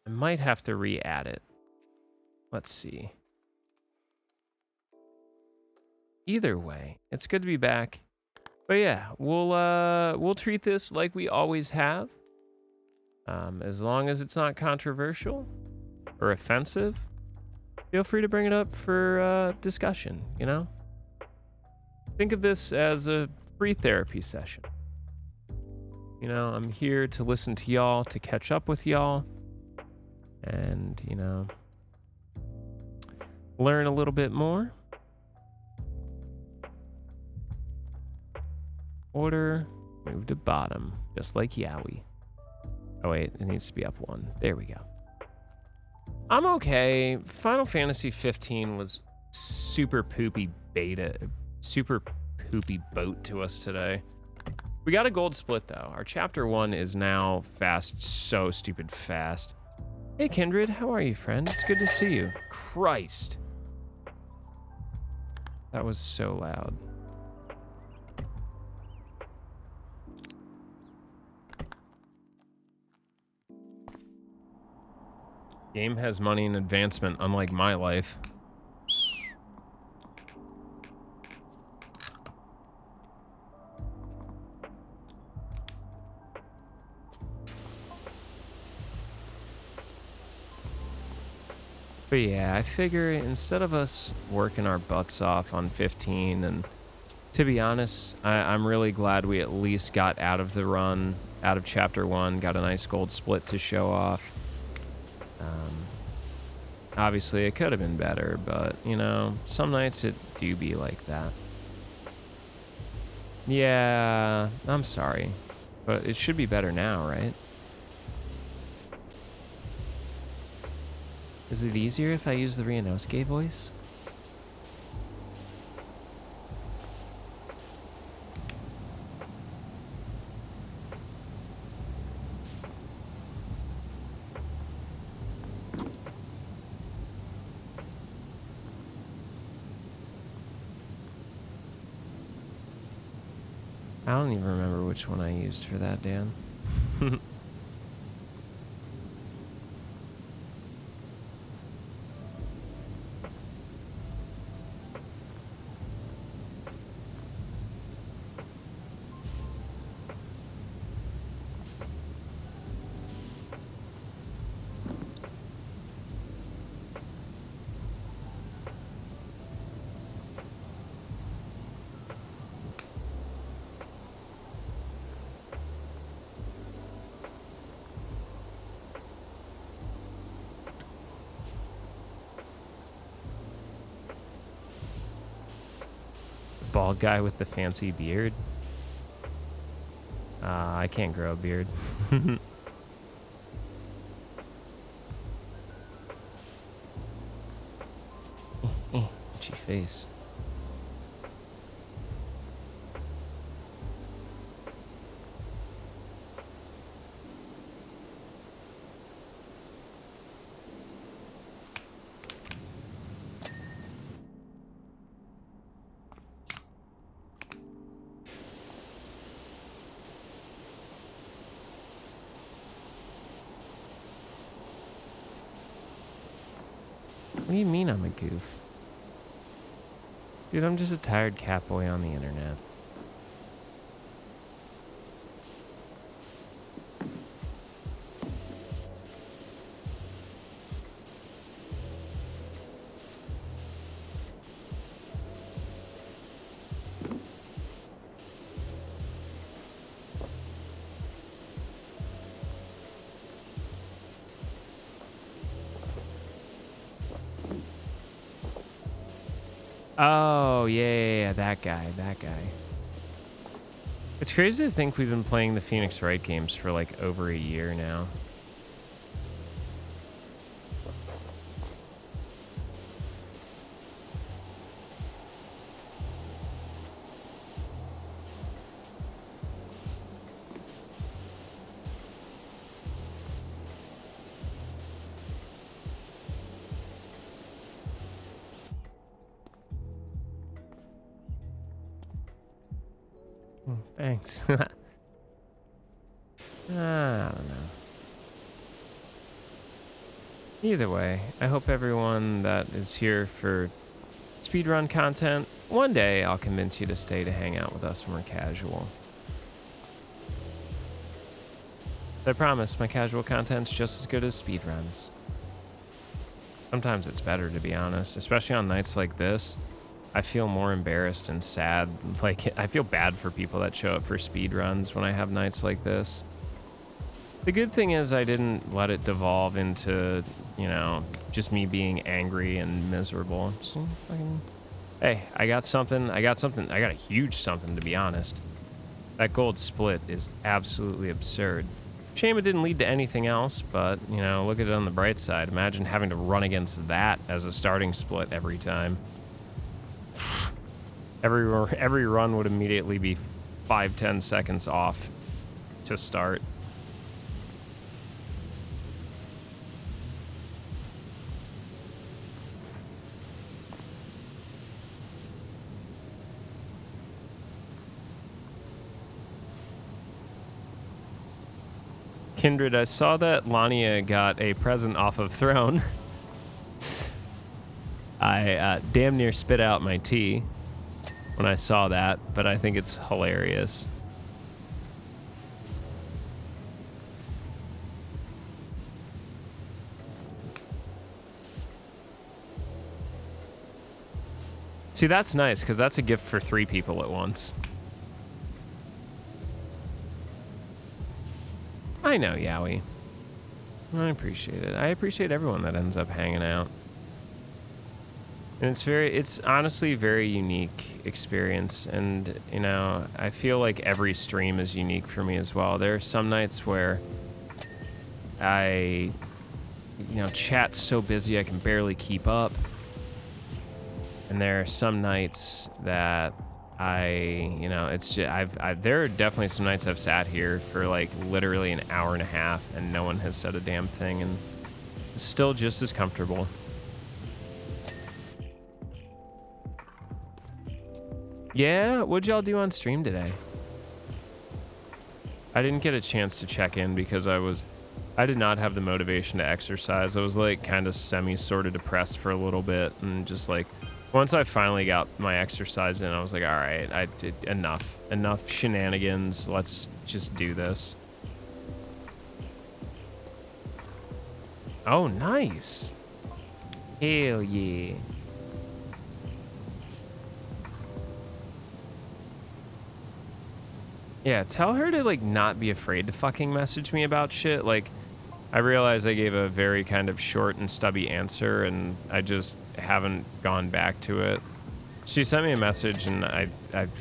I might have to re-add it. Let's see. Either way, it's good to be back. But yeah, we'll treat this like we always have. As long as it's not controversial or offensive, feel free to bring it up for discussion, you know? Think of this as a free therapy session. You know, I'm here to listen to y'all, to catch up with y'all, and, you know, learn a little bit more. Order, move to bottom, just like Yowie. Oh wait, it needs to be up one. There we go. I'm okay. Final Fantasy 15 was super poopy boat to us today. We got a gold split though. Our chapter 1 is now fast, so stupid fast. Hey Kindred, how are you, friend? It's good to see you. Christ. That was so loud. Game has money and advancement, unlike my life. But yeah, I figure instead of us working our butts off on 15, and to be honest, I'm really glad we at least got out of the run, out of chapter 1, got a nice gold split to show off. Obviously, it could have been better, but, you know, some nights it do be like that. Yeah, I'm sorry, but it should be better now, right? Is it easier if I use the Ryunosuke voice? I don't even remember which one I used for that, Dan. Bald guy with the fancy beard. I can't grow a beard. Itchy face. What do you mean I'm a goof? Dude, I'm just a tired catboy on the internet. Oh, yeah, that guy. It's crazy to think we've been playing the Phoenix Wright games for like over a year now. Thanks. I don't know. Either way, I hope everyone that is here for speedrun content, one day I'll convince you to stay to hang out with us when we're casual. I promise my casual content's just as good as speedruns. Sometimes it's better, to be honest, especially on nights like this. I feel more embarrassed and sad. Like, I feel bad for people that show up for speedruns when I have nights like this. The good thing is I didn't let it devolve into, you know, just me being angry and miserable. So, hey, I got something. I got a huge something, to be honest. That gold split is absolutely absurd. Shame it didn't lead to anything else, but, you know, look at it on the bright side. Imagine having to run against that as a starting split every time. Every run would immediately be 5-10 seconds off to start. Kindred, I saw that Lania got a present off of Throne. I damn near spit out my tea when I saw that, but I think it's hilarious. See, that's nice, because that's a gift for 3 people at once. I know, Yowie. I appreciate it. I appreciate everyone that ends up hanging out. And it's honestly a very unique experience. And, you know, I feel like every stream is unique for me as well. There are some nights where you know, chat's so busy I can barely keep up. And there are some nights that you know, it's just, there are definitely some nights I've sat here for like literally an hour and a half and no one has said a damn thing, and it's still just as comfortable. Yeah, what'd y'all do on stream today? I didn't get a chance to check in because I did not have the motivation to exercise. I was like kind of sort of depressed for a little bit, and just like once I finally got my exercise in, I was like, all right, I did enough shenanigans. Let's just do this. Oh, nice. Hell yeah. Yeah, tell her to like not be afraid to fucking message me about shit. Like, I realize I gave a very kind of short and stubby answer, and I just haven't gone back to it. She sent me a message, and I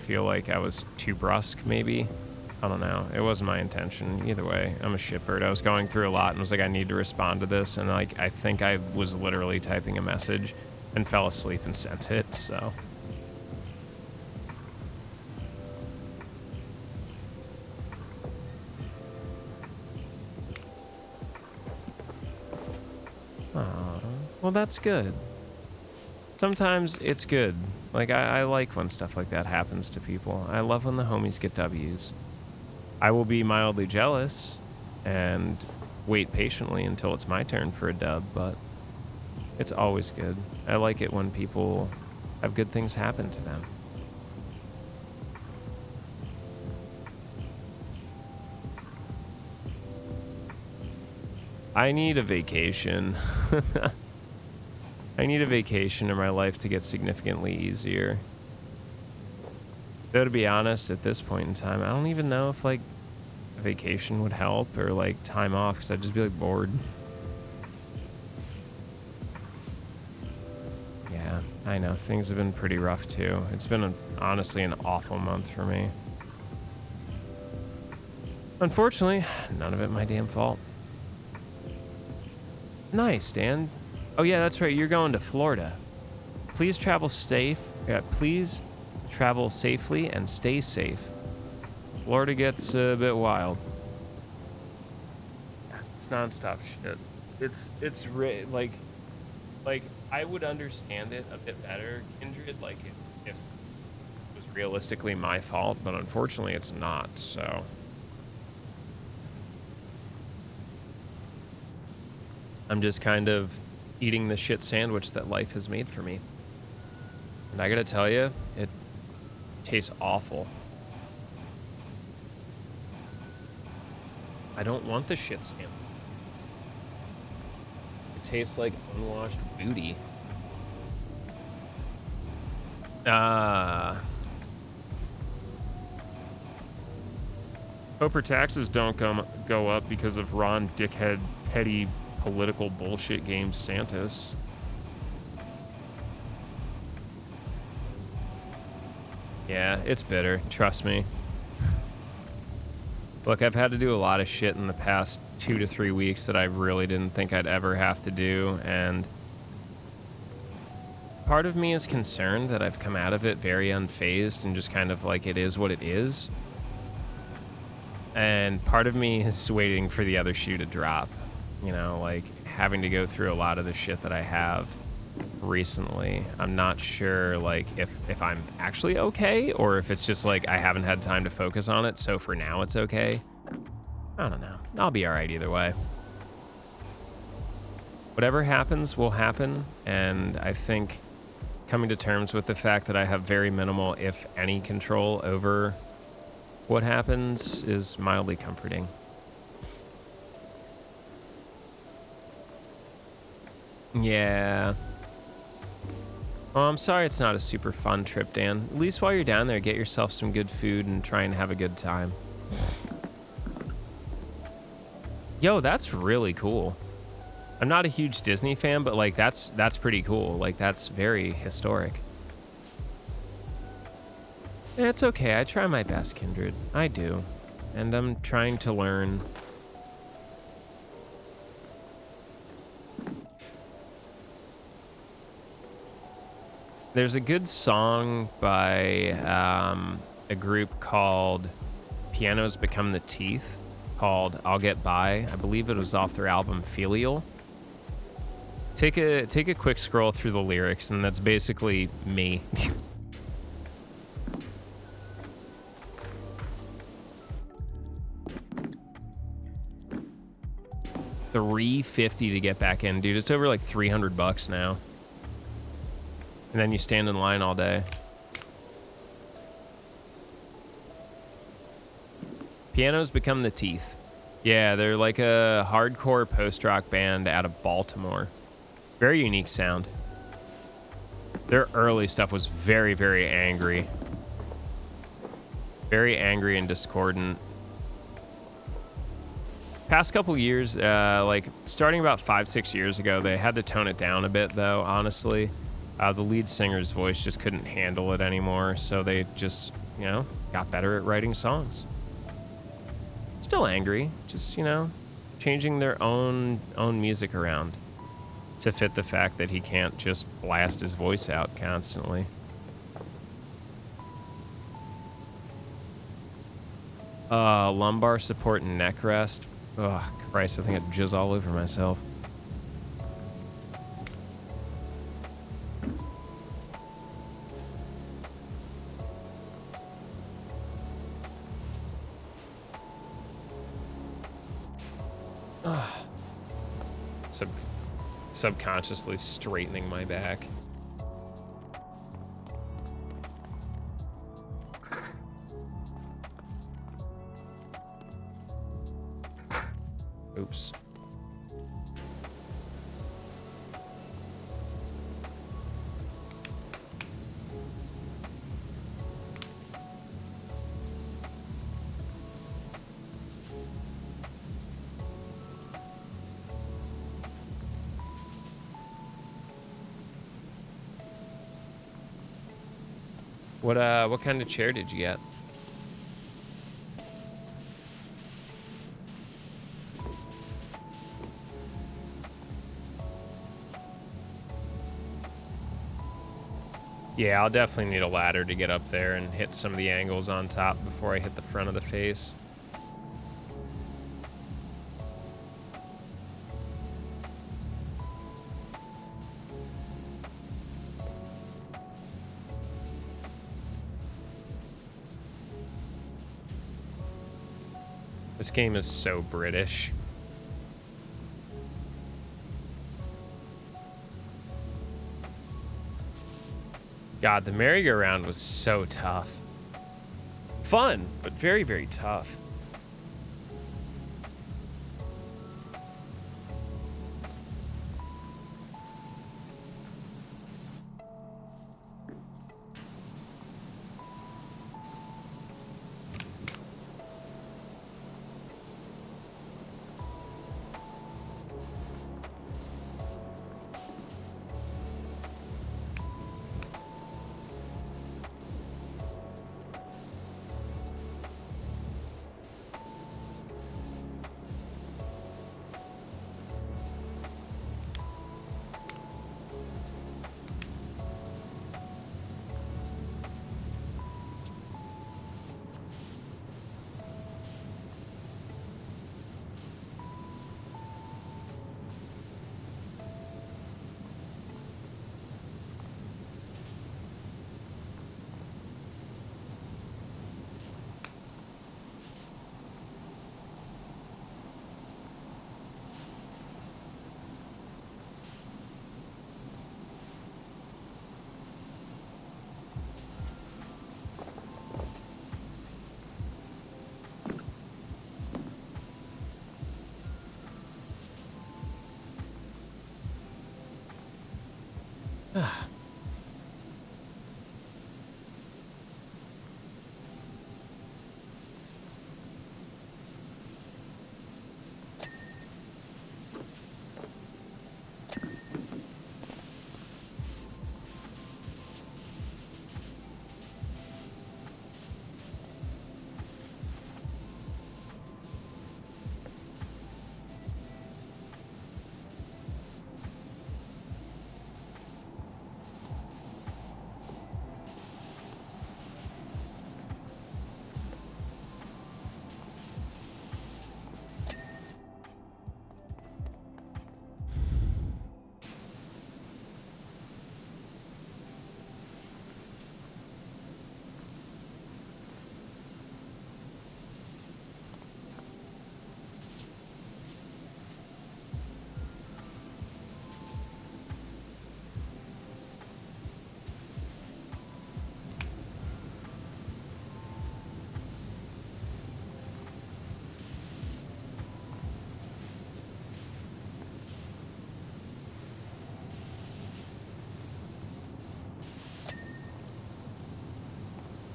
feel like I was too brusque, maybe. I don't know. It wasn't my intention. Either way, I'm a shitbird. I was going through a lot and was like, I need to respond to this. And like, I think I was literally typing a message and fell asleep and sent it, so. Aw, well, that's good. Sometimes it's good. Like, I like when stuff like that happens to people. I love when the homies get W's. I will be mildly jealous and wait patiently until it's my turn for a dub, but it's always good. I like it when people have good things happen to them. I need a vacation. I need a vacation in my life to get significantly easier. Though, to be honest, at this point in time, I don't even know if, like, a vacation would help or, like, time off, because I'd just be, like, bored. Yeah, I know. Things have been pretty rough, too. It's been, honestly, an awful month for me. Unfortunately, none of it my damn fault. Nice, Dan. Oh, yeah, that's right. You're going to Florida. Please travel safe. Yeah, please travel safely and stay safe. Florida gets a bit wild. It's nonstop shit. It's like I would understand it a bit better, Kindred, like if it was realistically my fault, but unfortunately it's not, so. I'm just kind of eating the shit sandwich that life has made for me. And I gotta tell you, it tastes awful. I don't want the shit sandwich. It tastes like unwashed booty. Hope her taxes don't go up because of Ron Dickhead petty political bullshit game Santos. Yeah, it's bitter. Trust me. Look, I've had to do a lot of shit in the past 2 to 3 weeks that I really didn't think I'd ever have to do, and part of me is concerned that I've come out of it very unfazed and just kind of like it is what it is. And part of me is waiting for the other shoe to drop, you know, like having to go through a lot of the shit that I have recently. I'm not sure like if I'm actually okay or if it's just like I haven't had time to focus on it, so for now it's okay. I don't know. I'll be all right either way. Whatever happens will happen, and I think coming to terms with the fact that I have very minimal, if any, control over what happens is mildly comforting. Yeah. Well, I'm sorry it's not a super fun trip, Dan. At least while you're down there, get yourself some good food and try and have a good time. Yo, that's really cool. I'm not a huge Disney fan, but like that's pretty cool. Like that's very historic. It's okay. I try my best, Kindred. I do. And I'm trying to learn. There's a good song by a group called Pianos Become the Teeth called I'll Get By. I believe it was off their album Filial. Take a quick scroll through the lyrics, and that's basically me. $350 to get back in, dude. It's over like $300 now. And then you stand in line all day. Pianos Become the Teeth. Yeah, they're like a hardcore post-rock band out of Baltimore. Very unique sound. Their early stuff was very, very angry. Very angry and discordant. Past couple years, like starting about 5-6 years ago, they had to tone it down a bit, though, honestly. The lead singer's voice just couldn't handle it anymore, so they just, you know, got better at writing songs. Still angry, just, you know, changing their own music around to fit the fact that he can't just blast his voice out constantly. Lumbar support and neck rest. Oh, Christ, I think I'd jizz all over myself. Subconsciously straightening my back. Oops. What kind of chair did you get? Yeah, I'll definitely need a ladder to get up there and hit some of the angles on top before I hit the front of the face. This game is so British. God, the merry-go-round was so tough. Fun, but very, very tough.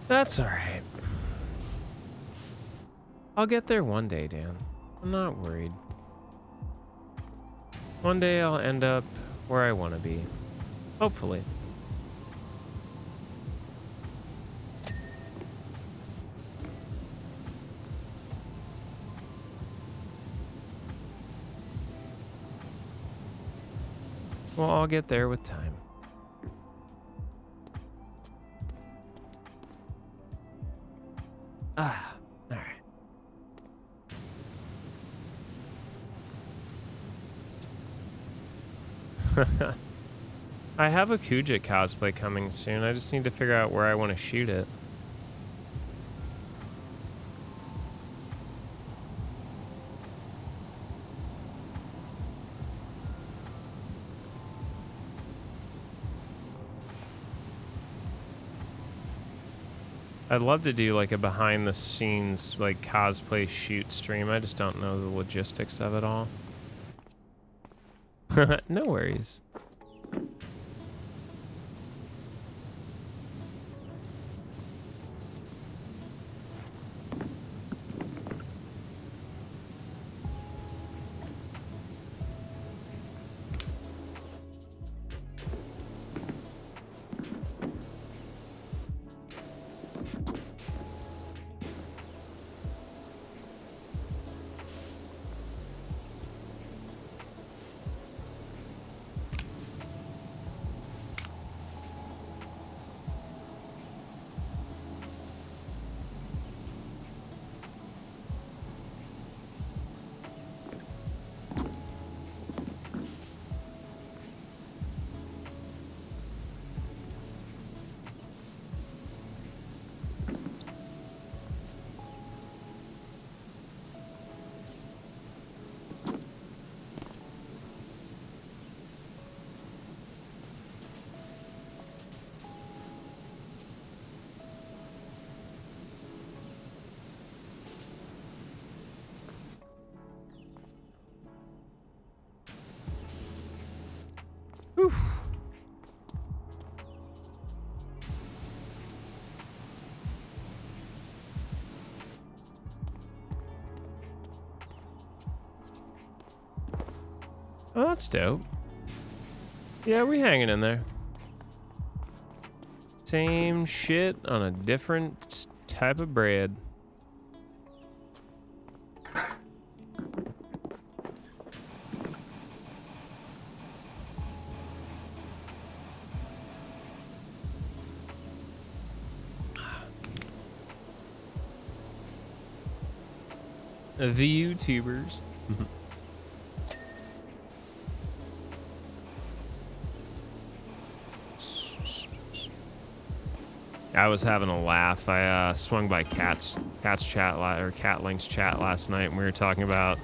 That's all right. I'll get there one day, Dan. I'm not worried. One day I'll end up where I want to be. Hopefully. Well, I'll get there with time. Ah, all right. I have a Kuja cosplay coming soon. I just need to figure out where I want to shoot it. I'd love to do like a behind the scenes like cosplay shoot stream. I just don't know the logistics of it all. No worries. Whew. Oh, that's dope. Yeah, we hanging in there. Same shit on a different type of bread. The YouTubers. I was having a laugh. I swung by Cat's chat or Cat Link's chat last night, and we were talking about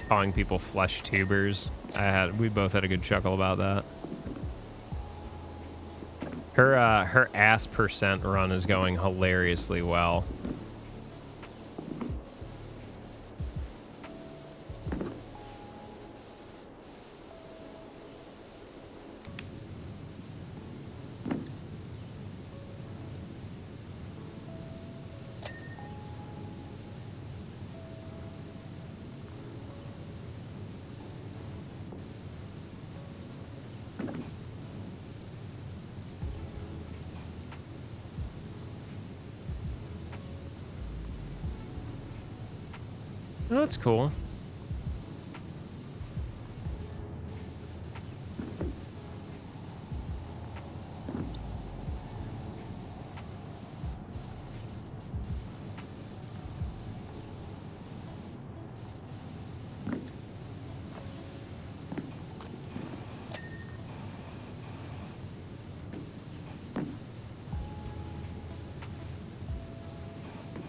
calling people flesh tubers. We both had a good chuckle about that. Her ass percent run is going hilariously well. Oh, that's cool.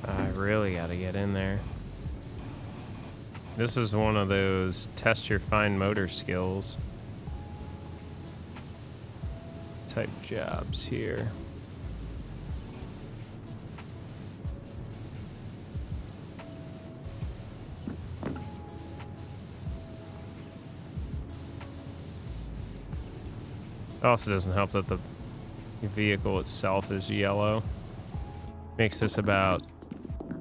I really gotta get in there. This is one of those test your fine motor skills type jobs here. It also doesn't help that the vehicle itself is yellow. Makes this about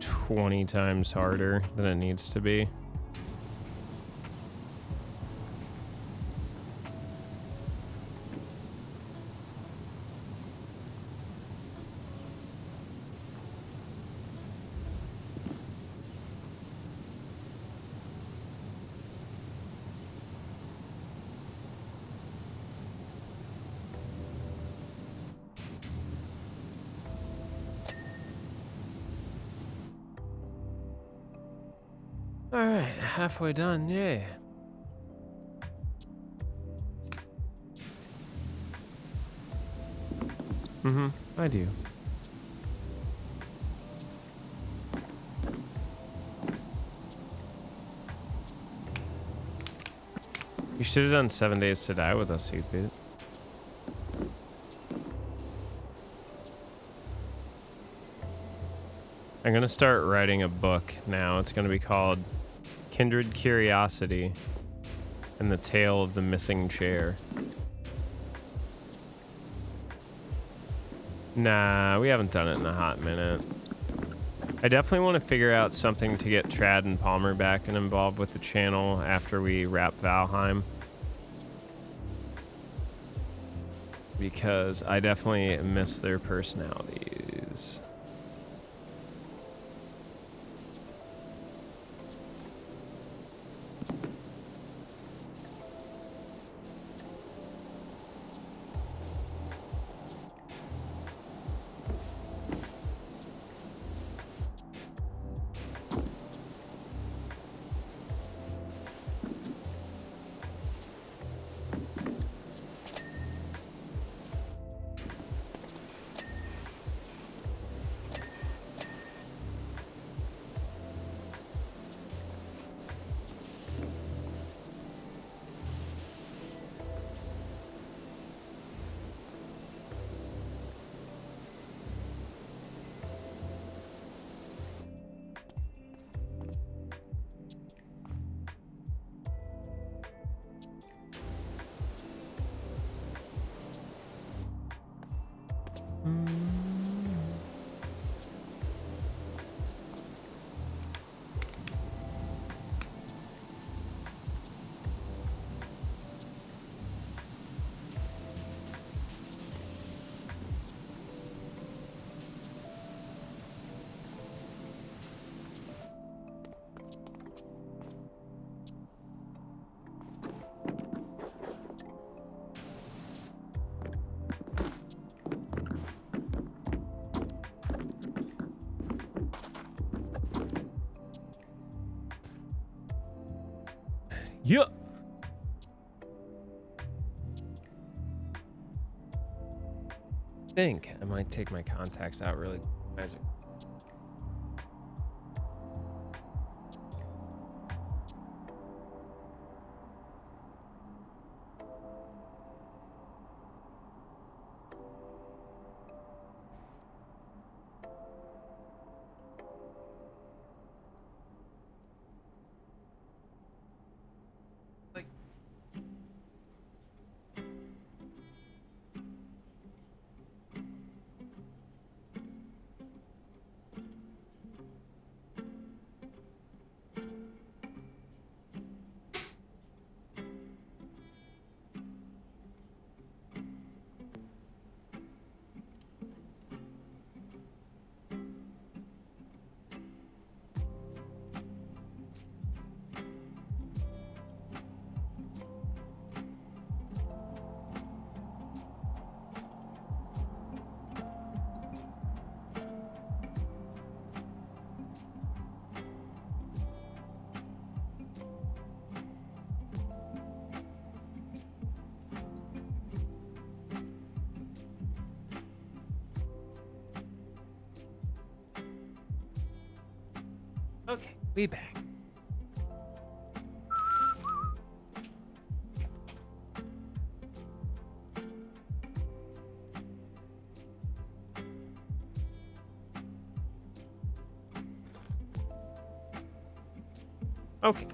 20 times harder than it needs to be. All right, halfway done, yay. I do. You should have done 7 Days to Die with us, you dude. I'm gonna start writing a book now. It's gonna be called Kindred Curiosity and the Tale of the Missing Chair. Nah, we haven't done it in a hot minute. I definitely want to figure out something to get Trad and Palmer back and involved with the channel after we wrap Valheim. Because I definitely miss their personalities. Yeah. I think I might take my contacts out really. Okay, we back. Okay.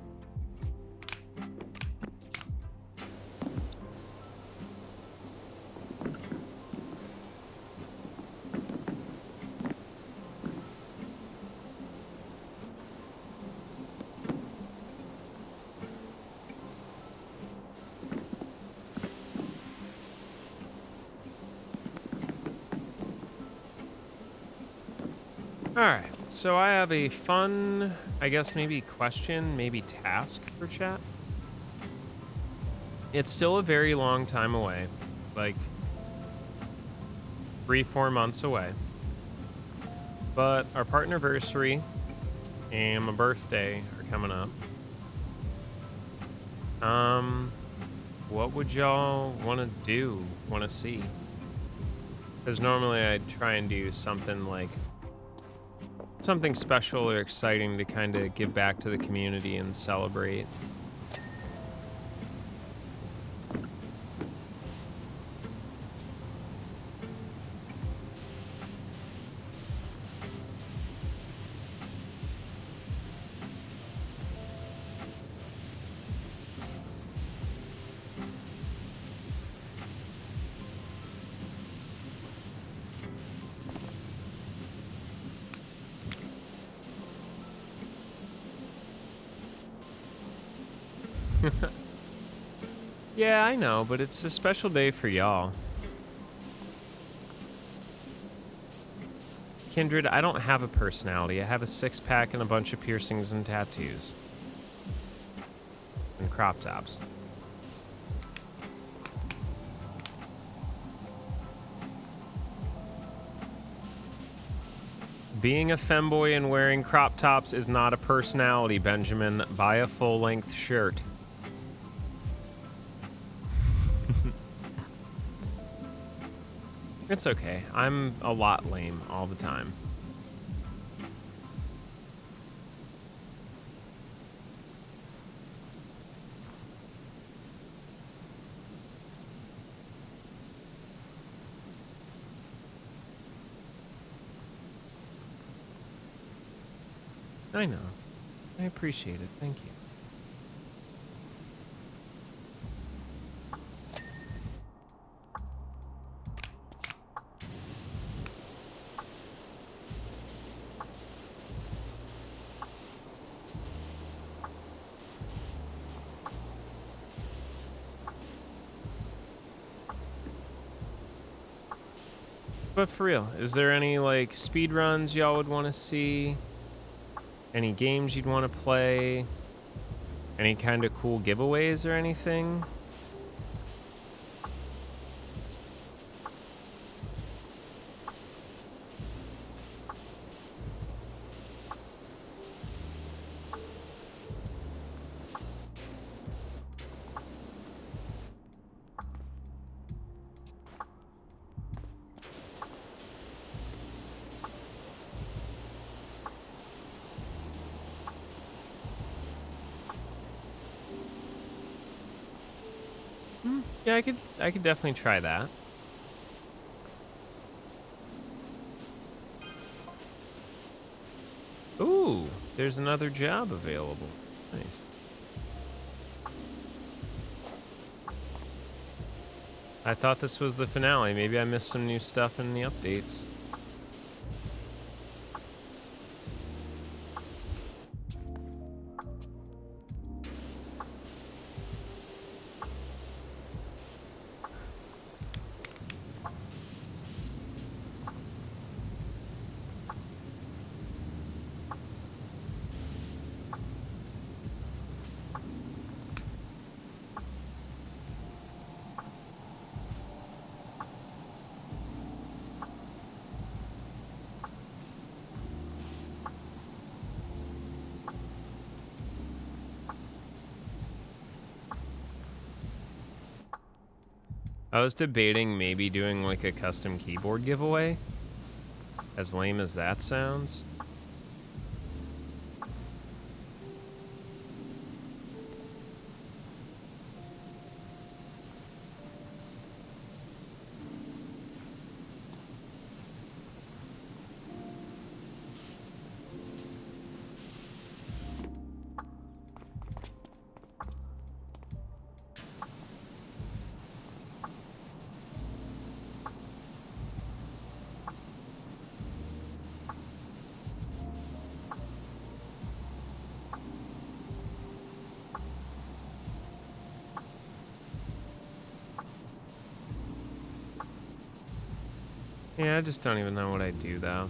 All right. So I have a fun, I guess maybe question, maybe task for chat. It's still a very long time away, like 3-4 months away. But our partnerversary and my birthday are coming up. What would y'all want to do, want to see? Because normally I'd try and do something like something special or exciting to kind of give back to the community and celebrate. Yeah, I know, but it's a special day for y'all. Kindred, I don't have a personality. I have a six-pack and a bunch of piercings and tattoos. And crop tops. Being a femboy and wearing crop tops is not a personality, Benjamin. Buy a full-length shirt. It's okay. I'm a lot lame all the time. I know. I appreciate it. Thank you. But for real, is there any like speed runs y'all would want to see? Any games you'd want to play? Any kind of cool giveaways or anything? Yeah, I could definitely try that. Ooh, there's another job available. Nice. I thought this was the finale. Maybe I missed some new stuff in the updates. I was debating maybe doing like a custom keyboard giveaway. As lame as that sounds. Yeah, I just don't even know what I do though.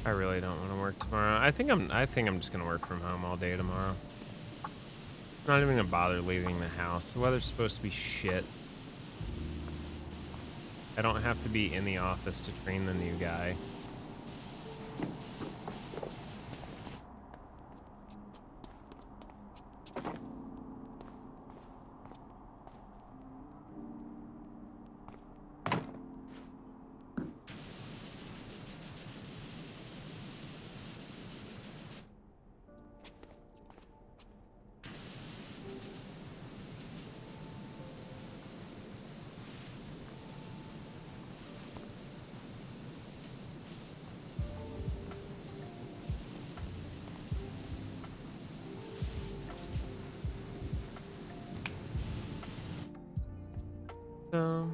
I really don't want to work tomorrow. I think I'm just gonna work from home all day tomorrow. I'm not even gonna bother leaving the house. The weather's supposed to be shit. I don't have to be in the office to train the new guy. So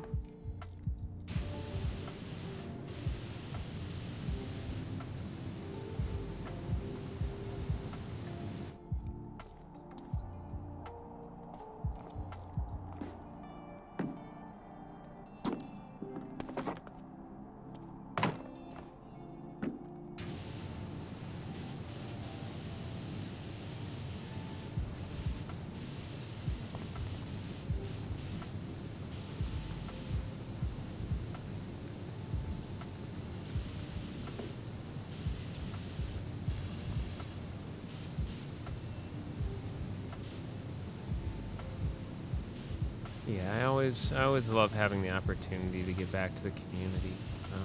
yeah, I always love having the opportunity to give back to the community. So.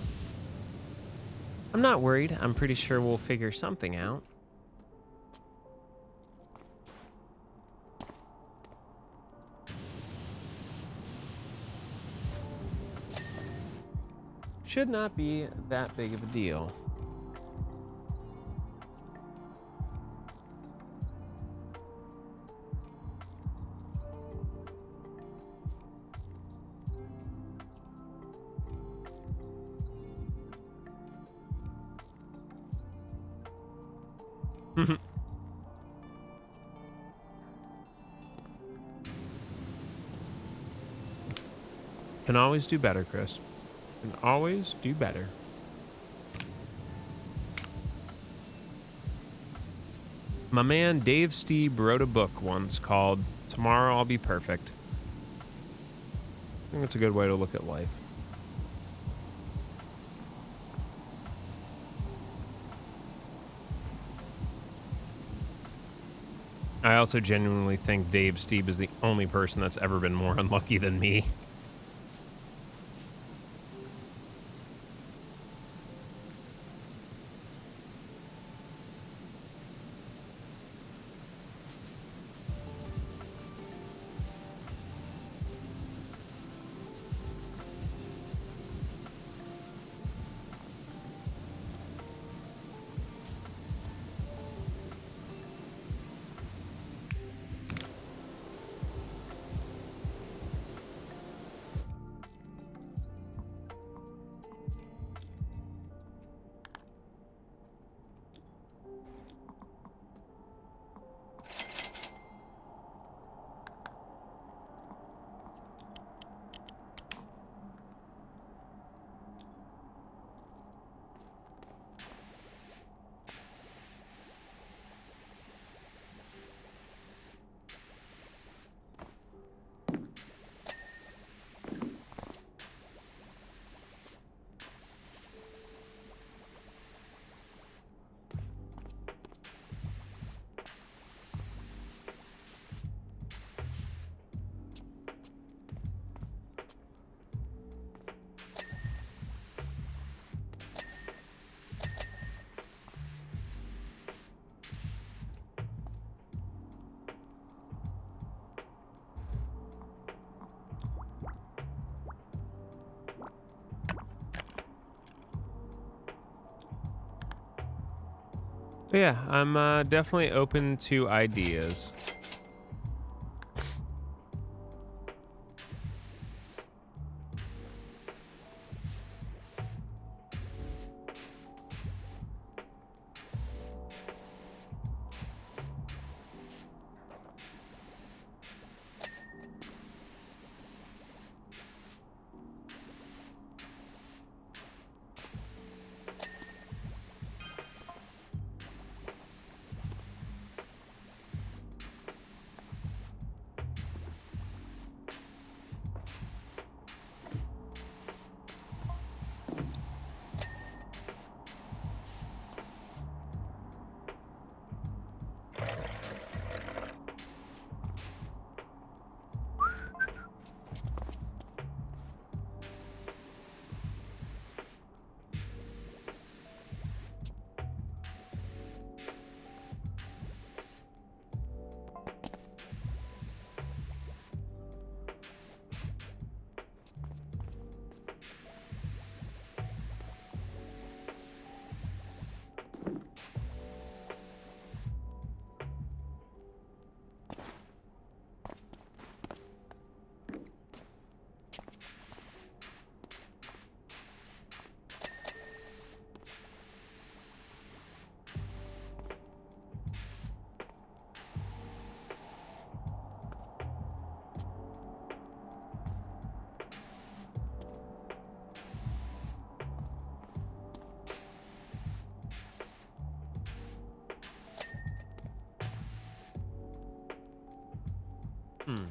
I'm not worried. I'm pretty sure we'll figure something out. Should not be that big of a deal. Can always do better, Chris. Can always do better. My man Dave Steeb wrote a book once called Tomorrow I'll Be Perfect. I think it's a good way to look at life. I also genuinely think Dave Steve is the only person that's ever been more unlucky than me. But yeah, I'm definitely open to ideas. Hmm.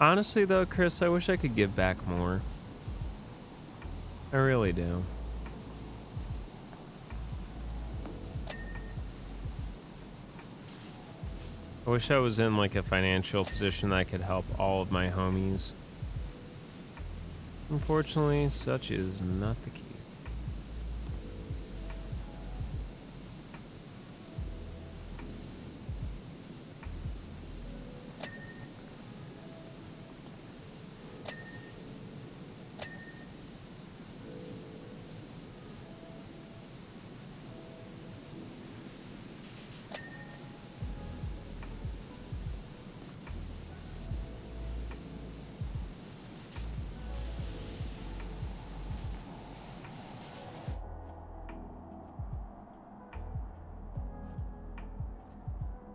Honestly, though, Chris, I wish I could give back more. I really do. I wish I was in like a financial position that could help all of my homies. Unfortunately, such is not the case.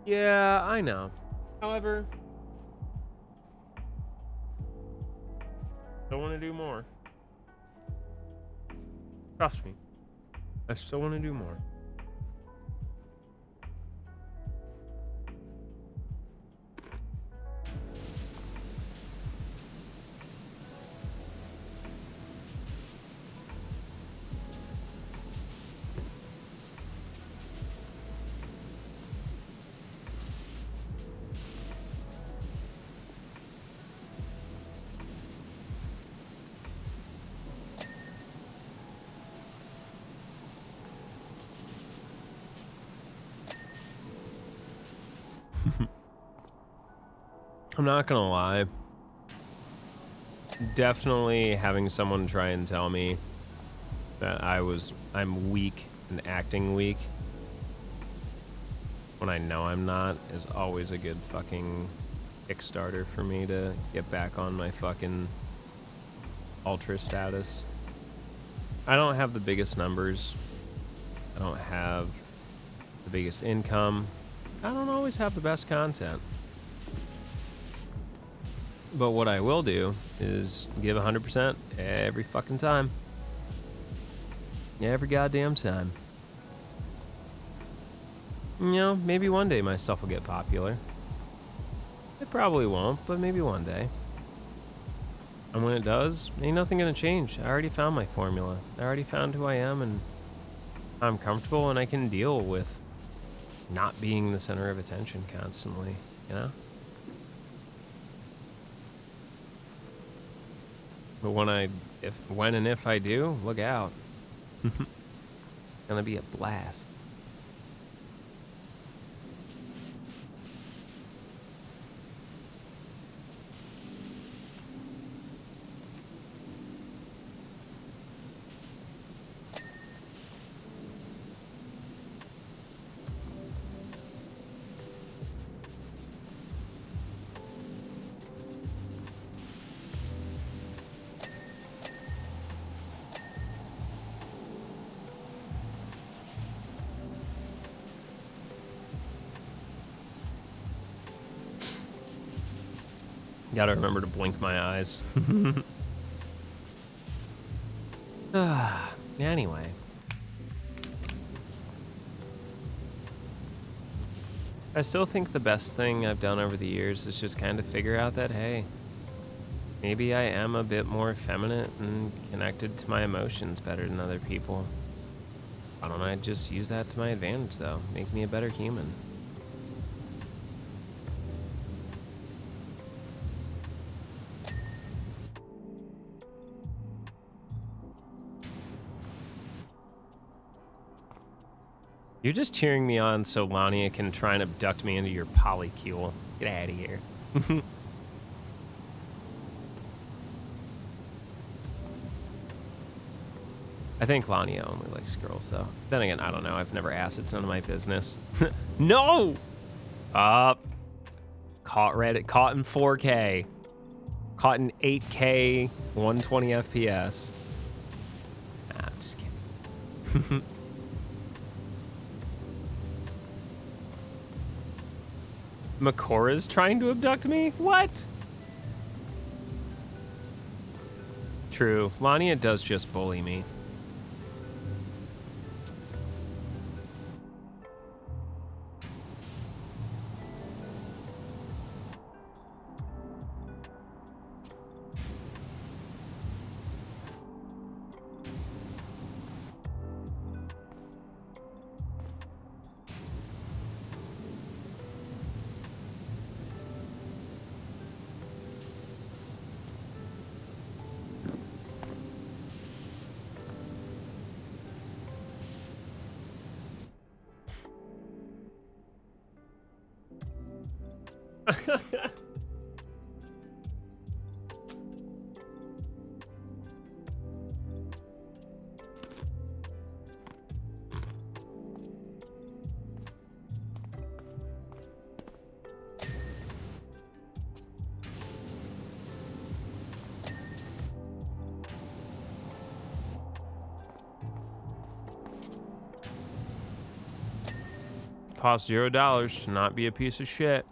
Yeah, I know. However, I want to do more. Trust me. I still want to do more. I'm not gonna lie. Definitely having someone try and tell me that I'm weak and acting weak when I know I'm not is always a good fucking Kickstarter for me to get back on my fucking ultra status. I don't have the biggest numbers. I don't have the biggest income. I don't always have the best content. But what I will do is give 100% every fucking time. Every goddamn time. You know, maybe one day my stuff will get popular. It probably won't, but maybe one day. And when it does, ain't nothing gonna change. I already found my formula. I already found who I am, and I'm comfortable, and I can deal with not being the center of attention constantly, you know? But when and if I do, look out. It's gonna be a blast. Gotta remember to blink my eyes. Anyway. I still think the best thing I've done over the years is just kind of figure out that, hey, maybe I am a bit more effeminate and connected to my emotions better than other people. Why don't I just use that to my advantage, though? Make me a better human. You're just cheering me on so Lania can try and abduct me into your polycule. Get out of here. I think Lania only likes girls, though. Then again, I don't know. I've never asked. It's none of my business. No! Caught in 4K. Caught in 8K, 120 FPS. Nah, I'm just kidding. Makora's trying to abduct me? What? True. Lania does just bully me. Costs $0 to not be a piece of shit.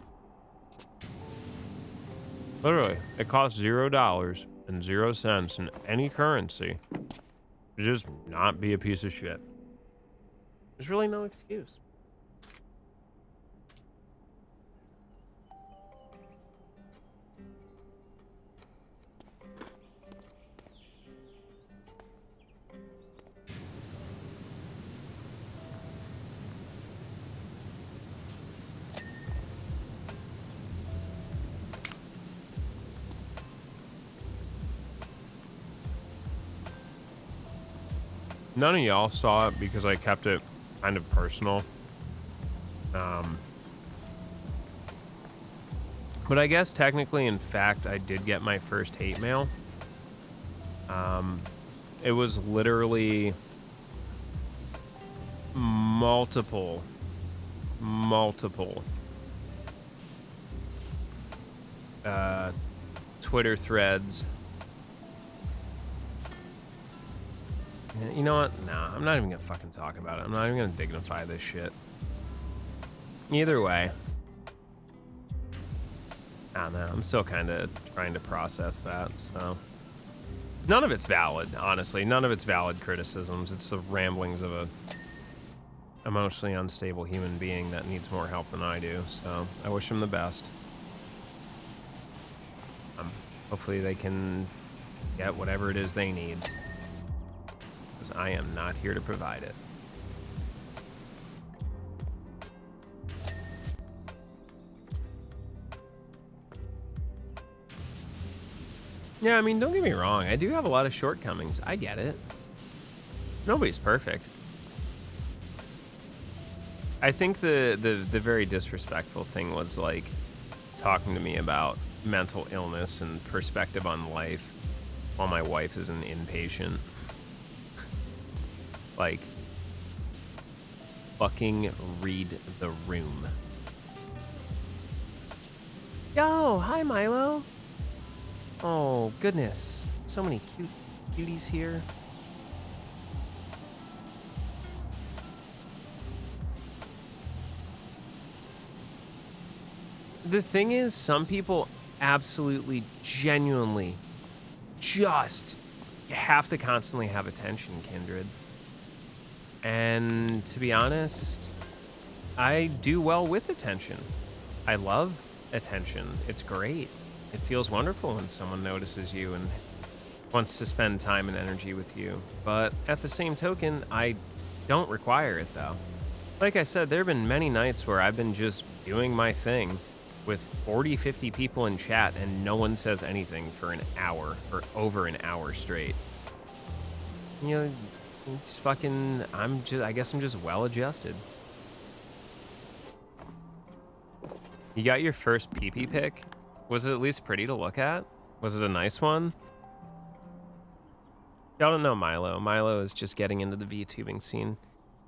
Literally, it costs $0 and 0 cents in any currency to just not be a piece of shit. There's really no excuse. None of y'all saw it because I kept it kind of personal. But I guess technically, in fact, I did get my first hate mail. It was literally multiple Twitter threads. You know what? Nah, I'm not even gonna fucking talk about it. I'm not even gonna dignify this shit. Either way, I don't know. I'm still kind of trying to process that. So none of it's valid, honestly. None of it's valid criticisms. It's the ramblings of a emotionally unstable human being that needs more help than I do. So I wish him the best. Hopefully they can get whatever it is they need, because I am not here to provide it. Yeah, I mean, don't get me wrong. I do have a lot of shortcomings. I get it. Nobody's perfect. I think the very disrespectful thing was, like, talking to me about mental illness and perspective on life while my wife is an inpatient. Like, fucking read the room. Yo, hi Milo. Oh goodness, so many cute cuties here. The thing is, some people absolutely, genuinely, just have to constantly have attention, Kindred. And to be honest, I do well with attention. I love attention. It's great. It feels wonderful when someone notices you and wants to spend time and energy with you. But at the same token, I don't require it, though. Like I said, there have been many nights where I've been just doing my thing with 40, 50 people in chat and no one says anything for an hour or over an hour straight. You know, just fucking, I guess I'm just well adjusted. You got your first pee-pee pic? Was it at least pretty to look at? Was it a nice one? Y'all don't know Milo. Milo is just getting into the VTubing scene.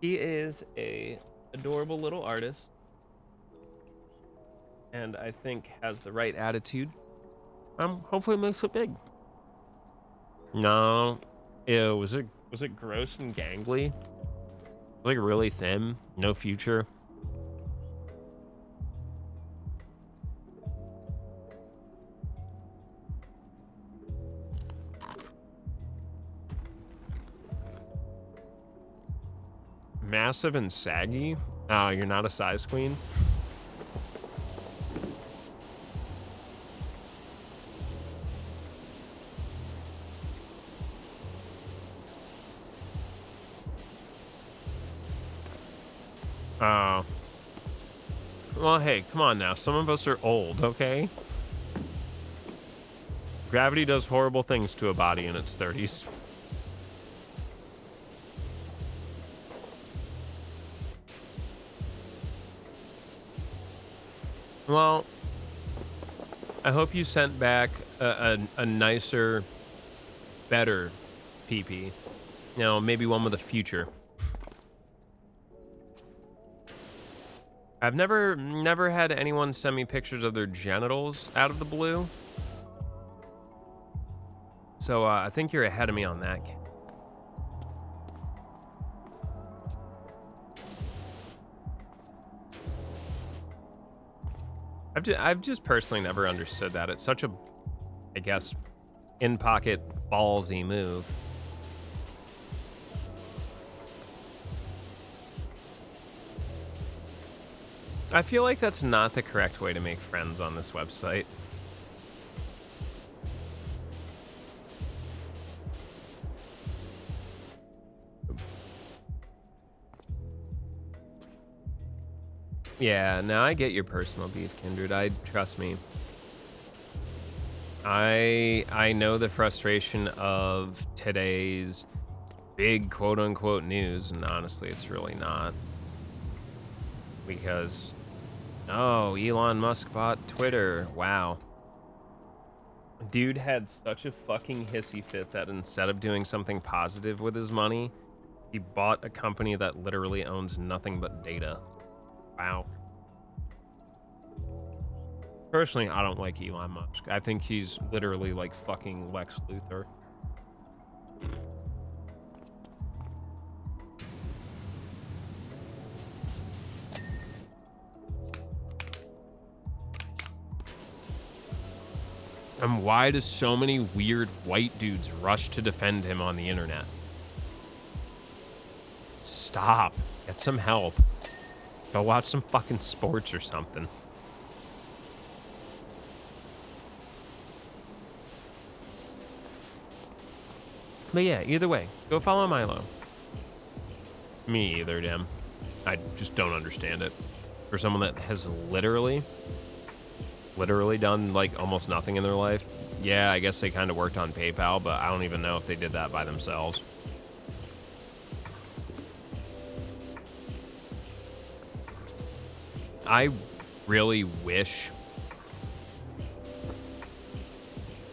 He is a adorable little artist, and I think has the right attitude. Hopefully makes it big. No, ew. Was it gross and gangly? Like really thin, no future. Massive and saggy. Oh, you're not a size queen. Oh. Well, hey, come on now. Some of us are old, okay? Gravity does horrible things to a body in its 30s. Well, I hope you sent back a nicer, better PP. You know, maybe one with a future. I've never had anyone send me pictures of their genitals out of the blue. So I think you're ahead of me on that. I've just personally never understood that. It's such a, I guess, in-pocket ballsy move. I feel like that's not the correct way to make friends on this website. Yeah, no, I get your personal beef, Kindred. Trust me. I know the frustration of today's big quote-unquote news, and honestly, it's really not. Because, oh, Elon Musk bought Twitter. Wow. Dude had such a fucking hissy fit that instead of doing something positive with his money, he bought a company that literally owns nothing but data. Wow. Personally, I don't like Elon Musk. I think he's literally like fucking Lex Luthor. And why do so many weird white dudes rush to defend him on the internet? Stop. Get some help. Go watch some fucking sports or something. But yeah, either way, go follow Milo. Me either, Dim. I just don't understand it. For someone that has literally done like almost nothing in their life. Yeah, I guess they kind of worked on PayPal, but I don't even know if they did that by themselves. I really wish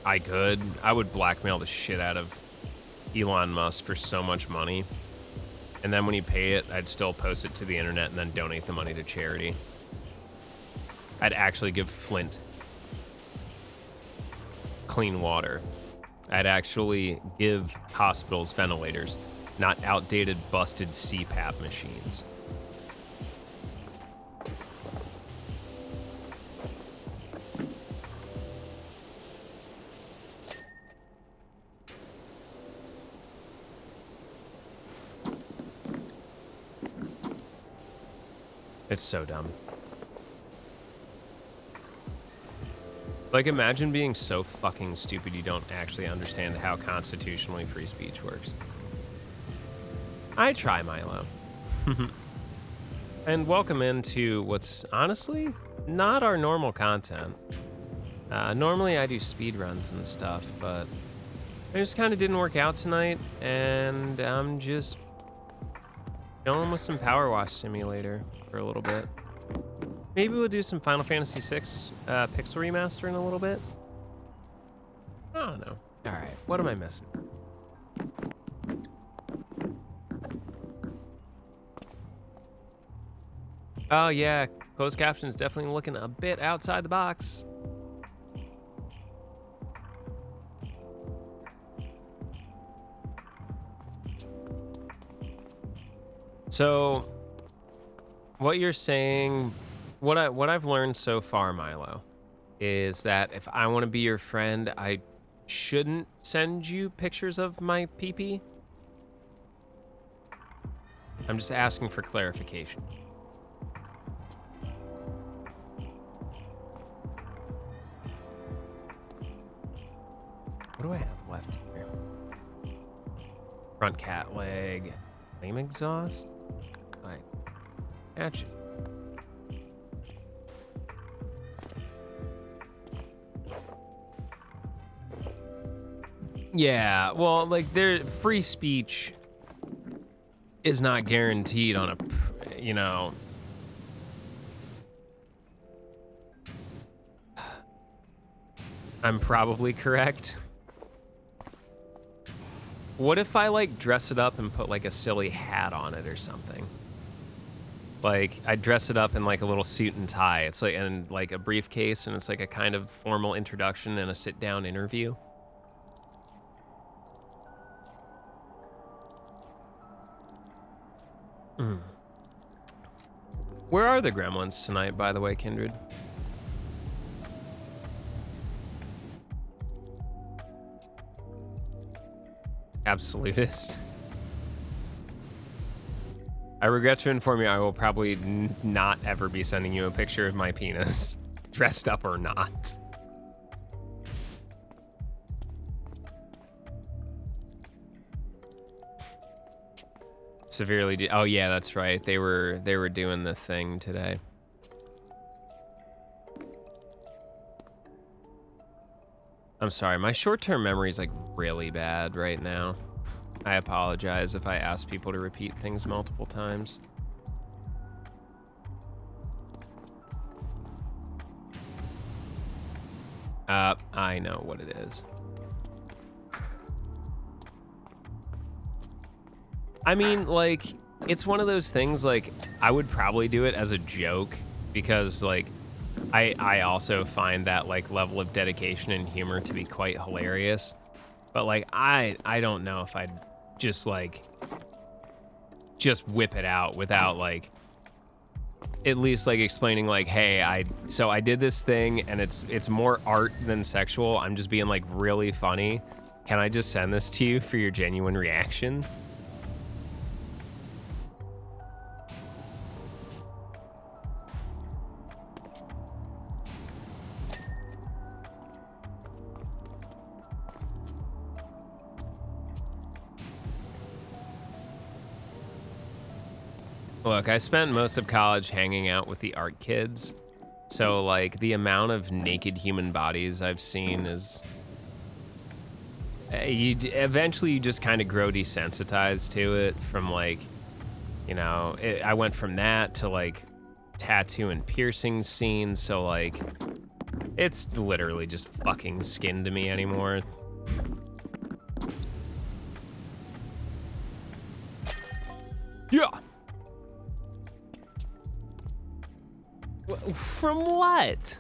I could. I would blackmail the shit out of Elon Musk for so much money. And then when you pay it, I'd still post it to the internet and then donate the money to charity. I'd actually give Flint clean water. I'd actually give hospitals ventilators, not outdated, busted CPAP machines. It's so dumb. Like, imagine being so fucking stupid you don't actually understand how constitutionally free speech works. I try, Milo. And welcome into what's honestly not our normal content. Normally I do speed runs and stuff, but it just kind of didn't work out tonight, and I'm just going with some PowerWash Simulator for a little bit. Maybe we'll do some Final Fantasy VI Pixel Remaster in a little bit. I don't know. All right, what am I missing? Oh yeah, closed caption is definitely looking a bit outside the box. So, what you're saying, what I've learned so far, Milo, is that if I want to be your friend, I shouldn't send you pictures of my pee-pee. I'm just asking for clarification. What do I have left here? Front cat leg, flame exhaust, right? Hatches. Yeah, well, like, free speech is not guaranteed on a, you know. I'm probably correct. What if I like dress it up and put like a silly hat on it or something? Like I dress it up in like a little suit and tie. It's like and like a briefcase, and it's like a kind of formal introduction and a sit-down interview. Where are the gremlins tonight, by the way, Kindred? Absolutist. I regret to inform you I will probably not ever be sending you a picture of my penis, dressed up or not. Severely oh yeah, that's right. They were doing the thing today. I'm sorry, my short-term memory is like really bad right now. I apologize if I ask people to repeat things multiple times. I know what it is. I mean, like, it's one of those things, like, I would probably do it as a joke because, like, I also find that, like, level of dedication and humor to be quite hilarious. But, like, I don't know if I'd just, like, just whip it out without, like, at least, like, explaining, like, hey, I did this thing, and it's more art than sexual. I'm just being, like, really funny. Can I just send this to you for your genuine reaction? Look, I spent most of college hanging out with the art kids, so like the amount of naked human bodies I've seen is eventually you just kind of grow desensitized to it from like, you know, I went from that to like tattoo and piercing scenes, so like it's literally just fucking skin to me anymore. Yeah. From what?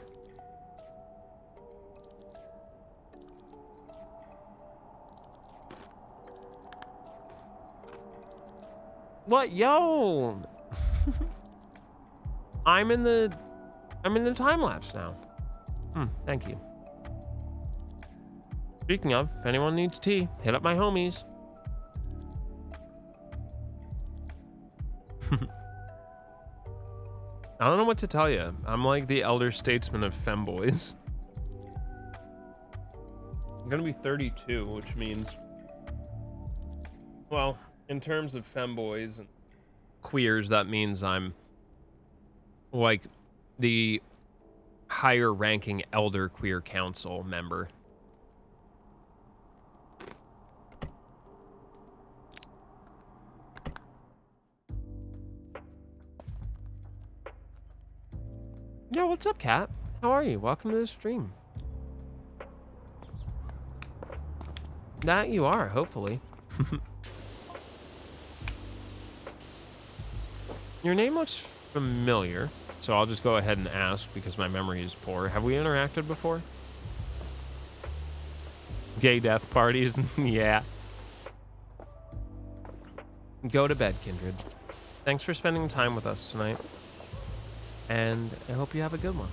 What? Yo. I'm in the time lapse now. Thank you. Speaking of, if anyone needs tea, hit up my homies. I don't know what to tell you. I'm like the elder statesman of femboys. I'm gonna be 32, which means, well, in terms of femboys and queers, that means I'm like the higher ranking elder queer council member. Yo, what's up, Kat? How are you? Welcome to the stream. That you are, hopefully. Your name looks familiar, so I'll just go ahead and ask because my memory is poor. Have we interacted before? Gay death parties? Yeah. Go to bed, Kindred. Thanks for spending time with us tonight. And I hope you have a good one.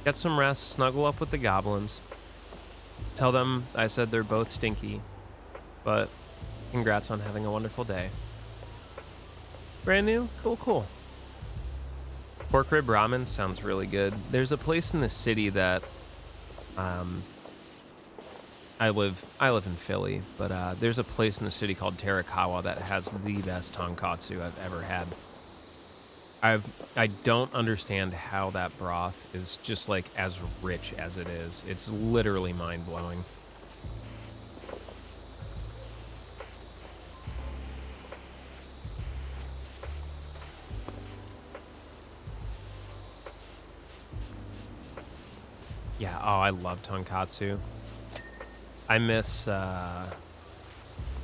Get some rest, snuggle up with the goblins. Tell them I said they're both stinky, but congrats on having a wonderful day. Brand new? Cool. Pork rib ramen sounds really good. There's a place in the city that I live in Philly, but there's a place in the city called Terakawa that has the best tonkatsu I've ever had. I don't understand how that broth is just like as rich as it is. It's literally mind-blowing. Yeah. Oh, I love tonkatsu. I miss, I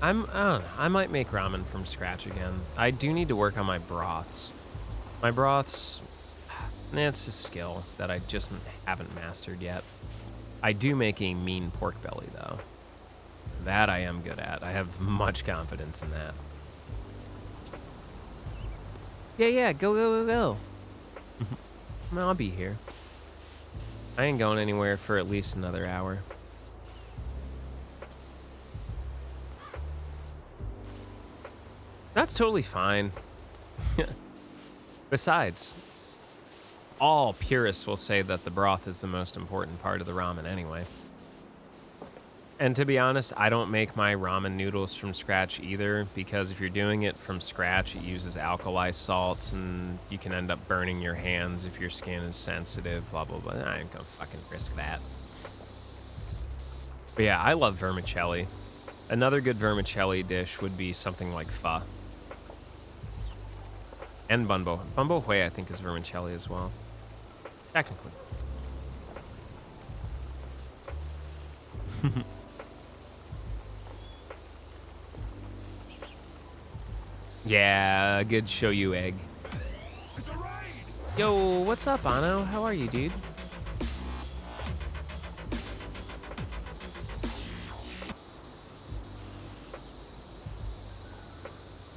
don't know. I might make ramen from scratch again. I do need to work on my broths. My broths, it's a skill that I just haven't mastered yet. I do make a mean pork belly, though. That I am good at. I have much confidence in that. Yeah, go. I'll be here. I ain't going anywhere for at least another hour. That's totally fine. Besides, all purists will say that the broth is the most important part of the ramen anyway. And to be honest, I don't make my ramen noodles from scratch either, because if you're doing it from scratch, it uses alkali salts, and you can end up burning your hands if your skin is sensitive, blah, blah, blah. I ain't gonna fucking risk that. But yeah, I love vermicelli. Another good vermicelli dish would be something like pho. And bunbo. Bunbo hui, I think, is vermicelli as well. Technically. Yeah, a good shoyu egg. Yo, what's up, Ano? How are you, dude?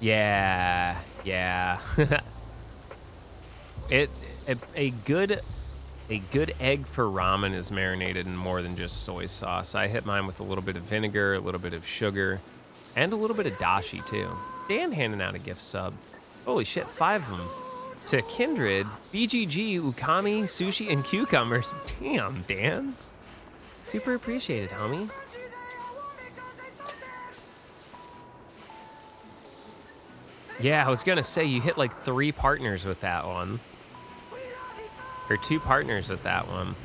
Yeah. A good egg for ramen is marinated in more than just soy sauce. I hit mine with a little bit of vinegar, a little bit of sugar, and a little bit of dashi too. Dan handing out a gift sub. Holy shit, 5 of them. To Kindred, BGG, Ukami, Sushi, and Cucumbers. Damn, Dan. Super appreciated, homie. Yeah, I was gonna say, you hit like 3 partners with that one. Or 2 partners with that one.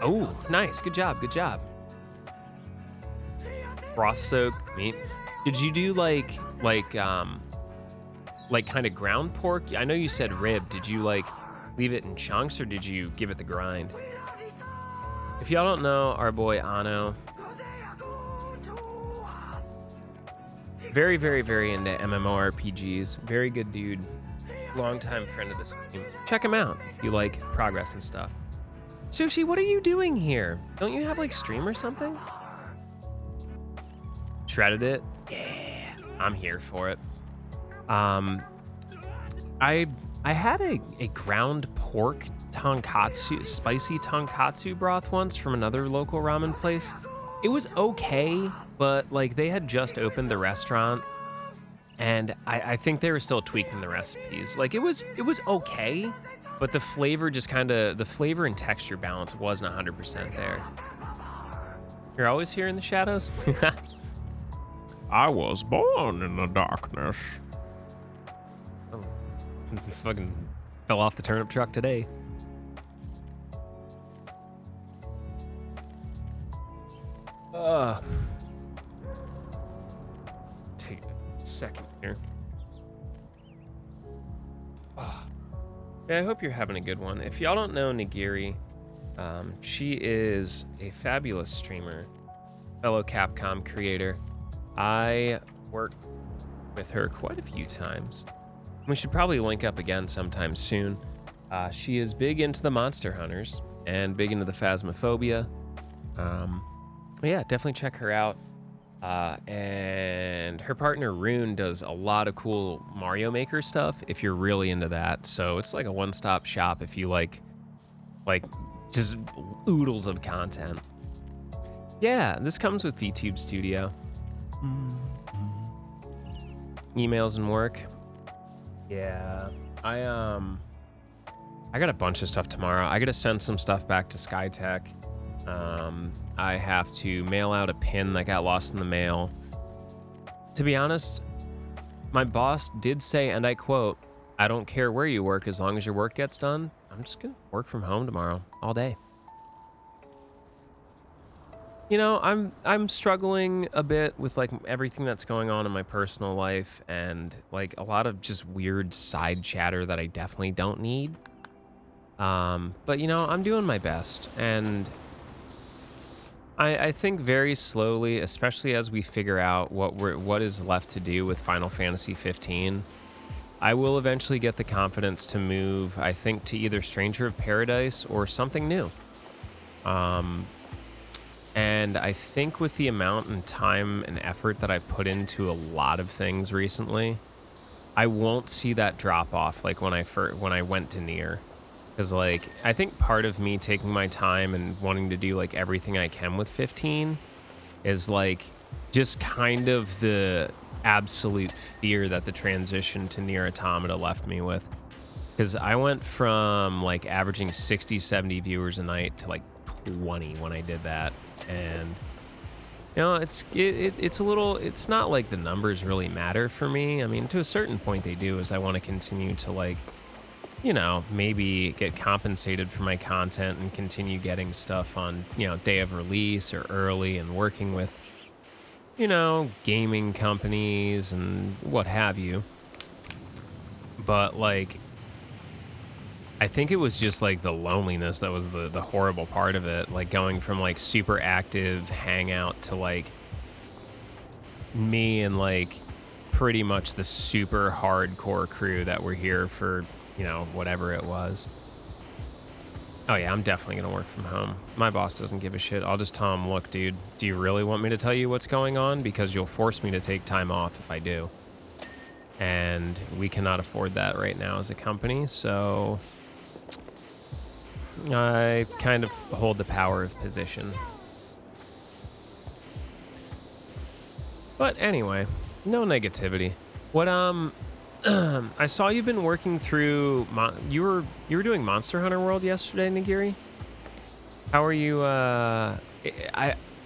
Oh, nice. Good job. Broth soaked meat. Did you do like kind of ground pork? I know you said rib. Did you like leave it in chunks, or did you give it the grind? If y'all don't know, our boy Ano, very, very, very into MMORPGs. Very good dude. Longtime friend of this team. Check him out if you like progress and stuff. Sushi, what are you doing here? Don't you have like stream or something? Shredded it? Yeah, I'm here for it. I had a ground pork tonkatsu, spicy tonkatsu broth once from another local ramen place. It was okay, but like they had just opened the restaurant, and I think they were still tweaking the recipes. Like it was okay, but the flavor the flavor and texture balance wasn't 100% there. You're always here in the shadows? I was born in the darkness. Oh, fucking fell off the turnip truck today. Take a second here. Yeah, I hope you're having a good one. If y'all don't know Nigiri, she is a fabulous streamer, fellow Capcom creator. I worked with her quite a few times. We should probably link up again sometime soon. She is big into the Monster Hunters and big into the Phasmophobia. Yeah, definitely check her out. And her partner Rune does a lot of cool Mario Maker stuff if you're really into that. So it's like a one-stop shop if you like just oodles of content. Yeah, this comes with VTube Studio. Emails and work. Yeah, I got a bunch of stuff tomorrow. I got to send some stuff back to SkyTech. I have to mail out a pin that got lost in the mail. To be honest, my boss did say, and I quote, "I don't care where you work as long as your work gets done." I'm just gonna work from home tomorrow all day. You know, I'm struggling a bit with like everything that's going on in my personal life and like a lot of just weird side chatter that I definitely don't need. But you know, I'm doing my best, and I think very slowly, especially as we figure out what is left to do with Final Fantasy 15, I will eventually get the confidence to move, I think, to either Stranger of Paradise or something new. And I think with the amount and time and effort that I put into a lot of things recently, I won't see that drop off like when I went to Nier. Because, like, I think part of me taking my time and wanting to do, like, everything I can with 15 is, like, just kind of the absolute fear that the transition to Nier Automata left me with. Because I went from, like, averaging 60, 70 viewers a night to, like, 20 when I did that. And, you know, it's a little, it's not like the numbers really matter for me. I mean, to a certain point they do, as I want to continue to, like, you know, maybe get compensated for my content and continue getting stuff on, you know, day of release or early, and working with, you know, gaming companies and what have you. But, like, I think it was just, like, the loneliness that was the horrible part of it. Like, going from, like, super active hangout to, like, me and, like, pretty much the super hardcore crew that were here for, you know, whatever it was. Oh yeah, I'm definitely gonna work from home. My boss doesn't give a shit. I'll just tell him, look, dude, do you really want me to tell you what's going on? Because you'll force me to take time off if I do. And we cannot afford that right now as a company, so I kind of hold the power of position. But anyway, no negativity. What, I saw you've been working through, you were doing Monster Hunter World yesterday, Nagiri? How are you,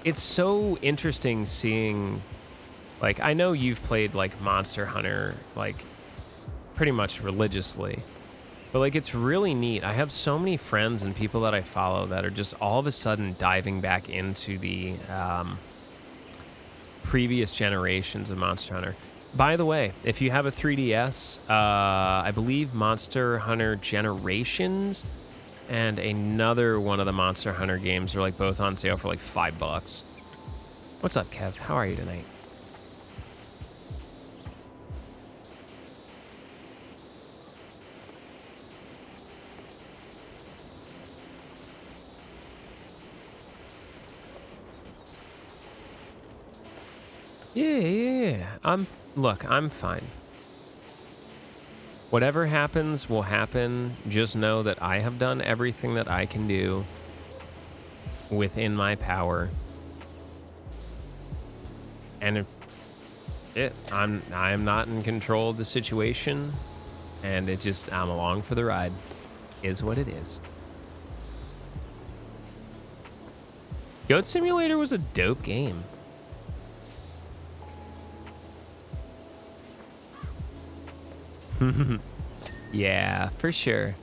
it's so interesting seeing, like, I know you've played, like, Monster Hunter, like, pretty much religiously, but, like, it's really neat. I have so many friends and people that I follow that are just all of a sudden diving back into the, previous generations of Monster Hunter. By the way, if you have a 3DS, I believe Monster Hunter Generations and another one of the Monster Hunter games are, like, both on sale for like $5. What's up, Kev? How are you tonight? Yeah. Look, I'm fine. Whatever happens will happen. Just know that I have done everything that I can do within my power. And I'm not in control of the situation, and I'm along for the ride. Is what it is. Goat Simulator was a dope game. Yeah, for sure.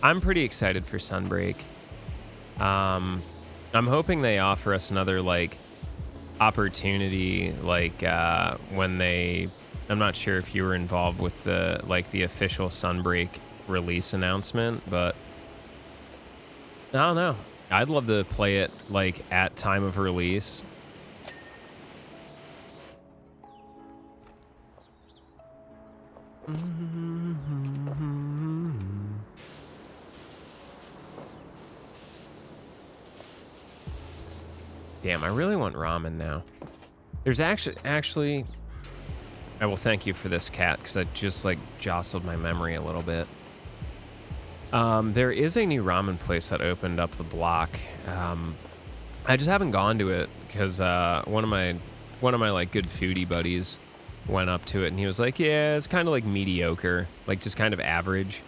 I'm pretty excited for Sunbreak. I'm hoping they offer us another, like, opportunity, like, when I'm not sure if you were involved with the official Sunbreak release announcement, but I don't know. I'd love to play it, like, at time of release. Damn, I really want ramen now. There's actually, I will thank you for this, cat, because that just, like, jostled my memory a little bit. There is a new ramen place that opened up the block. I just haven't gone to it because one of my like good foodie buddies went up to it and he was like, yeah, it's kind of like mediocre, like just kind of average.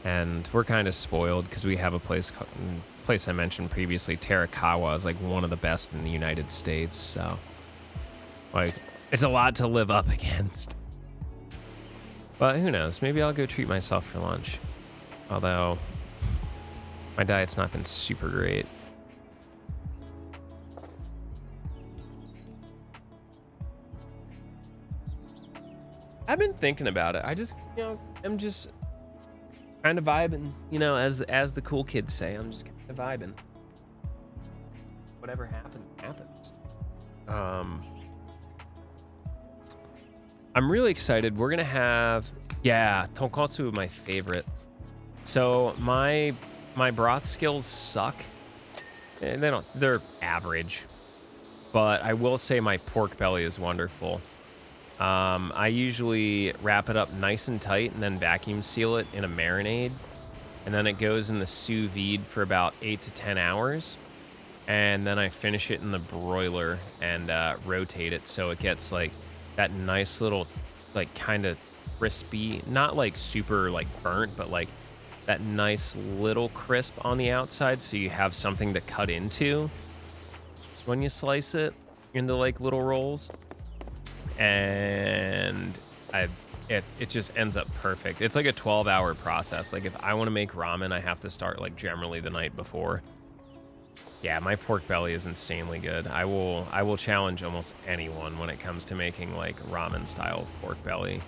And we're kind of spoiled because we have a place I mentioned previously, Terakawa, is like one of the best in the United States. So, like, it's a lot to live up against. But who knows? Maybe I'll go treat myself for lunch. Although, my diet's not been super great. I've been thinking about it. I just, you know, Kind of vibing, you know, as the cool kids say. I'm just kind of vibing. Whatever happens, happens. I'm really excited. We're gonna have, yeah, tonkotsu, my favorite. So my broth skills suck. They're average. But I will say my pork belly is wonderful. I usually wrap it up nice and tight and then vacuum seal it in a marinade. And then it goes in the sous vide for about 8 to 10 hours. And then I finish it in the broiler and rotate it so it gets like that nice little, like, kind of crispy, not like super like burnt, but like that nice little crisp on the outside, so you have something to cut into when you slice it into like little rolls. And it just ends up perfect. It's like a 12-hour process. Like, if I want to make ramen, I have to start like generally the night before. Yeah, my pork belly is insanely good. I will challenge almost anyone when it comes to making like ramen style pork belly.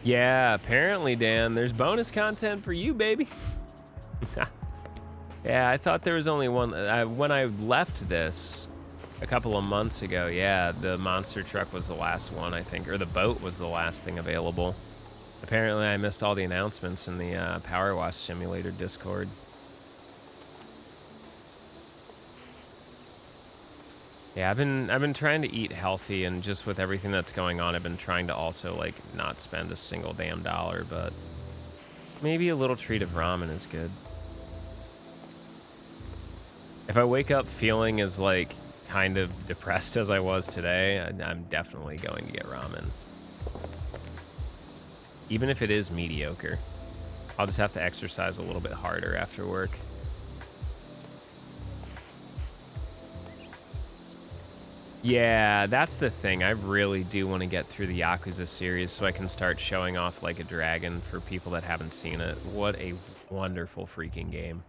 Yeah, apparently, Dan, there's bonus content for you, baby. Yeah, I thought there was only one. When I left this a couple of months ago, yeah, the monster truck was the last one, I think, or the boat was the last thing available. Apparently, I missed all the announcements in the PowerWash Simulator Discord. Yeah, I've been trying to eat healthy, and just with everything that's going on, I've been trying to also like not spend a single damn dollar, but maybe a little treat of ramen is good. If I wake up feeling as like kind of depressed as I was today, I'm definitely going to get ramen. Even if it is mediocre. I'll just have to exercise a little bit harder after work. Yeah, that's the thing. I really do want to get through the Yakuza series so I can start showing off like a dragon for people that haven't seen it. What a wonderful freaking game.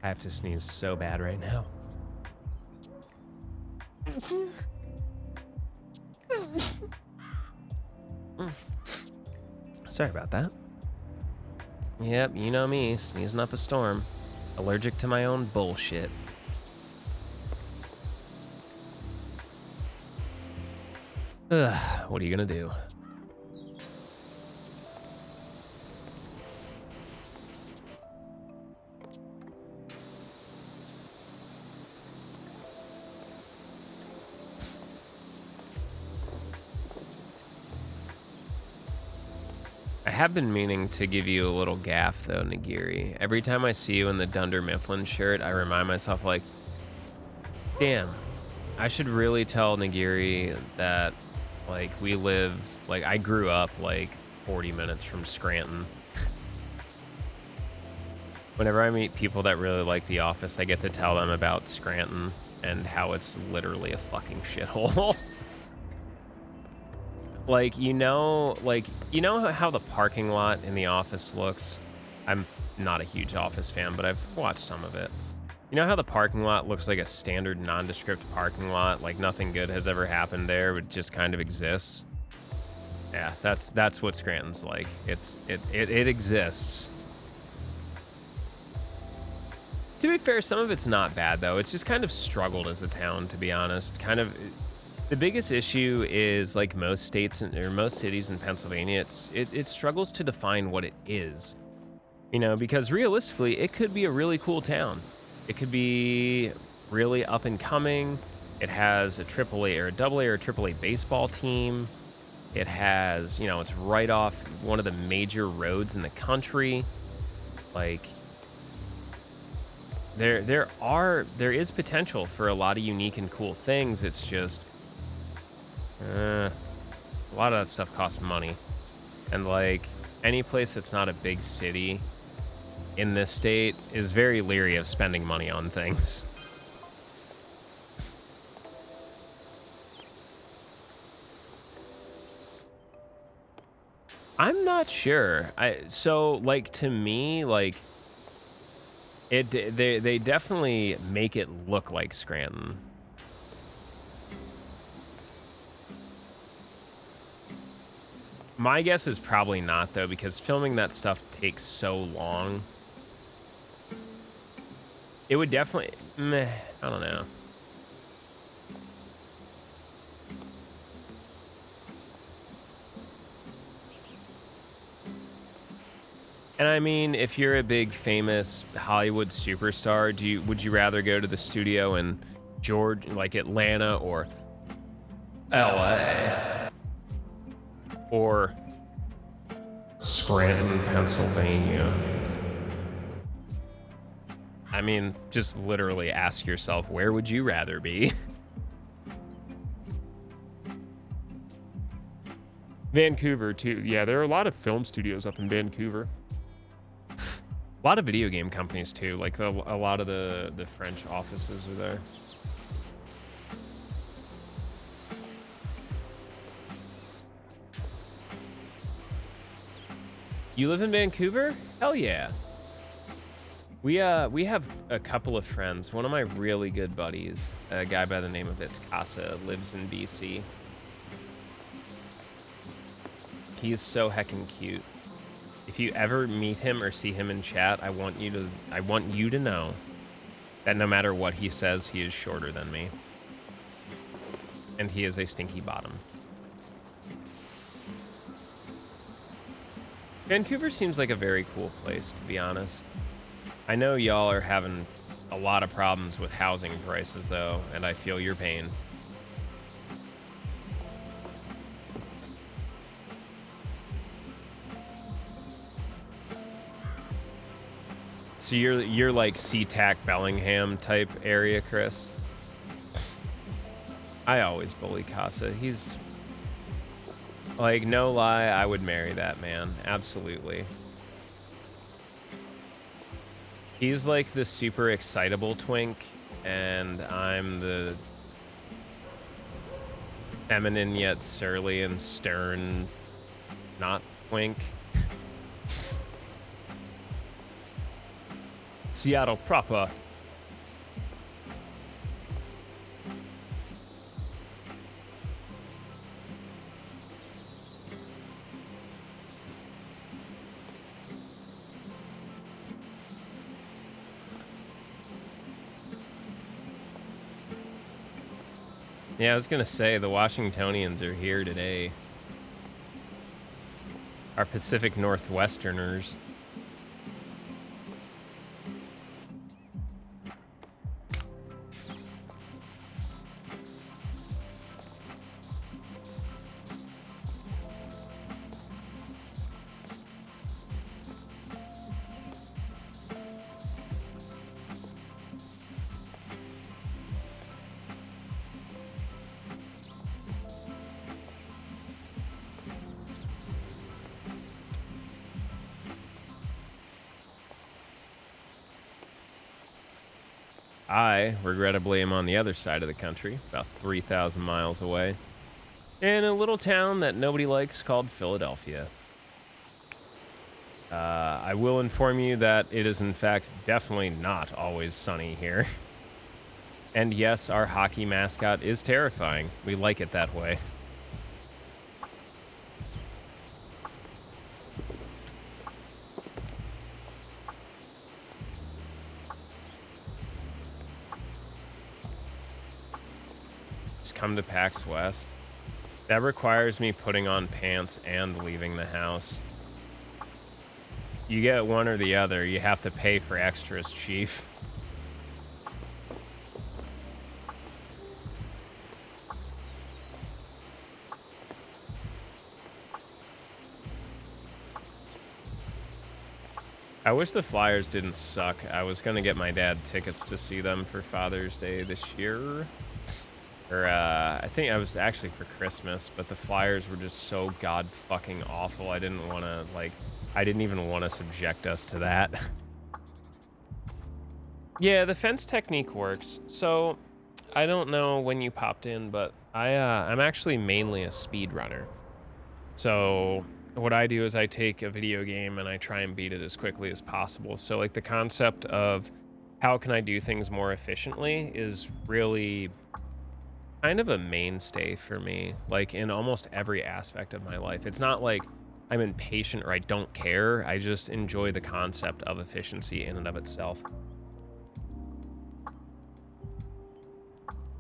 I have to sneeze so bad right now. Sorry about that. Yep, you know me, sneezing up a storm. Allergic to my own bullshit. Ugh, what are you gonna do? I have been meaning to give you a little gaff, though, Nagiri. Every time I see you in the Dunder Mifflin shirt, I remind myself, like, damn, I should really tell Nagiri that, like, we live, like, I grew up, like, 40 minutes from Scranton. Whenever I meet people that really like The Office, I get to tell them about Scranton and how it's literally a fucking shithole. Like, you know how the parking lot in The Office looks? I'm not a huge Office fan, but I've watched some of it. You know how the parking lot looks like a standard nondescript parking lot? Like nothing good has ever happened there, it just kind of exists. Yeah, that's what Scranton's like. It exists. To be fair, some of it's not bad though. It's just kind of struggled as a town, to be honest. Kind of. The biggest issue is, like most states or most cities in Pennsylvania, it struggles to define what it is. You know, because realistically, it could be a really cool town. It could be really up and coming. It has a AAA or a AA or a AAA baseball team. It has, you know, it's right off one of the major roads in the country. Like, there is potential for a lot of unique and cool things. It's just a lot of that stuff costs money, and like any place that's not a big city, in this state is very leery of spending money on things. I'm not sure. So like to me, like they definitely make it look like Scranton. My guess is probably not though, because filming that stuff takes so long. It would definitely, meh, I don't know. And I mean, if you're a big famous Hollywood superstar, would you rather go to the studio in like Atlanta or LA or Scranton, Pennsylvania? I mean, just literally ask yourself, where would you rather be? Vancouver too. Yeah, there are a lot of film studios up in Vancouver. A lot of video game companies too, like a lot of the French offices are there. You live in Vancouver? Hell yeah. We have a couple of friends. One of my really good buddies, a guy by the name of It's Casa, lives in BC. He's so heckin' cute. If you ever meet him or see him in chat, I want you to know that no matter what he says, he is shorter than me. And he is a stinky bottom. Vancouver seems like a very cool place, to be honest. I know y'all are having a lot of problems with housing prices, though, and I feel your pain. So you're like SeaTac Bellingham type area, Chris? I always bully Casa. He's like, no lie, I would marry that man. Absolutely. He's like the super excitable twink, and I'm the feminine yet surly and stern not twink. Seattle proper. Yeah, I was gonna say, the Washingtonians are here today. Our Pacific Northwesterners. I, regrettably, am on the other side of the country, about 3,000 miles away, in a little town that nobody likes called Philadelphia. I will inform you that it is, in fact, definitely not always sunny here. And yes, our hockey mascot is terrifying. We like it that way. Come to PAX West. That requires me putting on pants and leaving the house. You get one or the other. You have to pay for extras, Chief. I wish the Flyers didn't suck. I was gonna get my dad tickets to see them for Father's Day this year. Or, I think I was actually for Christmas, but the Flyers were just so god fucking awful. I didn't want to, like, I didn't even want to subject us to that. Yeah, the fence technique works. So I don't know when you popped in, but I'm actually mainly a speed runner. So what I do is I take a video game and I try and beat it as quickly as possible. So like the concept of how can I do things more efficiently is really kind of a mainstay for me, like in almost every aspect of my life. It's not like I'm impatient or I don't care. I just enjoy the concept of efficiency in and of itself.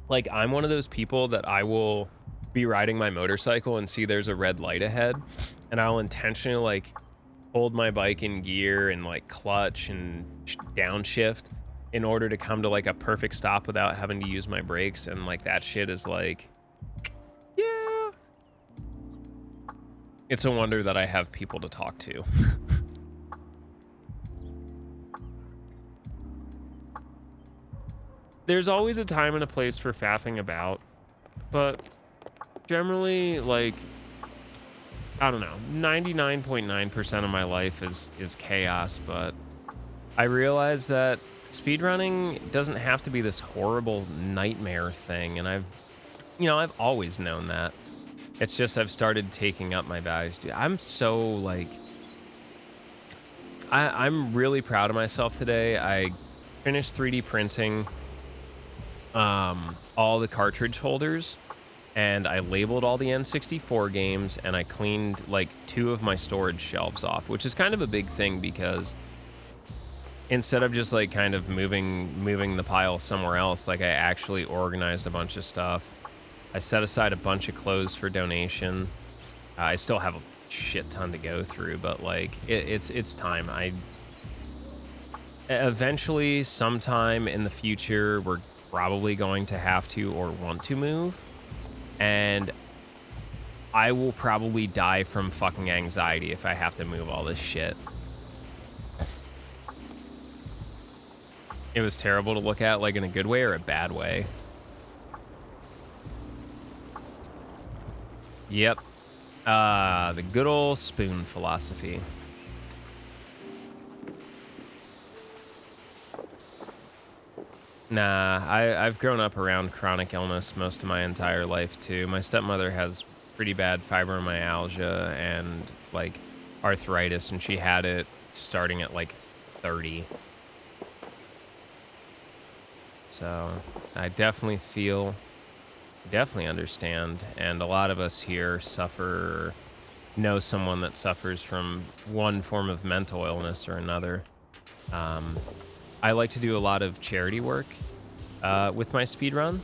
Like I'm one of those people that I will be riding my motorcycle and see there's a red light ahead, and I'll intentionally like hold my bike in gear and like clutch and downshift in order to come to like a perfect stop without having to use my brakes. And like that shit is like, yeah, it's a wonder that I have people to talk to. There's always a time and a place for faffing about, but generally, like, I don't know, 99.9% of my life is chaos. But I realize that speedrunning doesn't have to be this horrible nightmare thing, and I've always known that. It's just I've started taking up my values. Dude, I'm so like I'm really proud of myself today. I finished 3D printing all the cartridge holders, and I labeled all the N64 games, and I cleaned like 2 of my storage shelves off, which is kind of a big thing because instead of just like kind of moving the pile somewhere else, like I actually organized a bunch of stuff. I set aside a bunch of clothes for donation. I still have a shit ton to go through, but like it's time. I eventually, sometime in the future, we're probably going to have to or want to move, and I will probably die from fucking anxiety if I have to move all this shit. It was terrible to look at, like in a good way or a bad way. Yep. The good old spoon philosophy. Nah, I've grown up around chronic illness most of my entire life too. My stepmother has pretty bad fibromyalgia and like arthritis, and she had it starting at like 30. So I definitely understand, and a lot of us here know someone that suffers from one form of mental illness or another. I like to do a lot of charity work with my speedrun.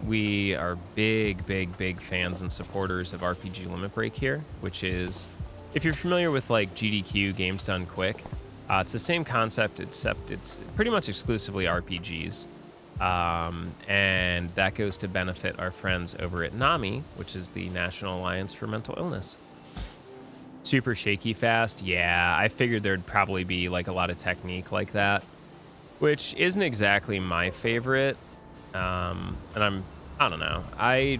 We are big fans and supporters of RPG Limit Break here, which is, if you're familiar with like GDQ, Games Done Quick, it's the same concept, except it's pretty much exclusively RPGs. And that goes to benefit our friends over at NAMI, which is the National Alliance for Mental Illness. Super shaky fast. Yeah, I figured there'd probably be like a lot of technique like that, which isn't exactly my favorite. And I don't know. I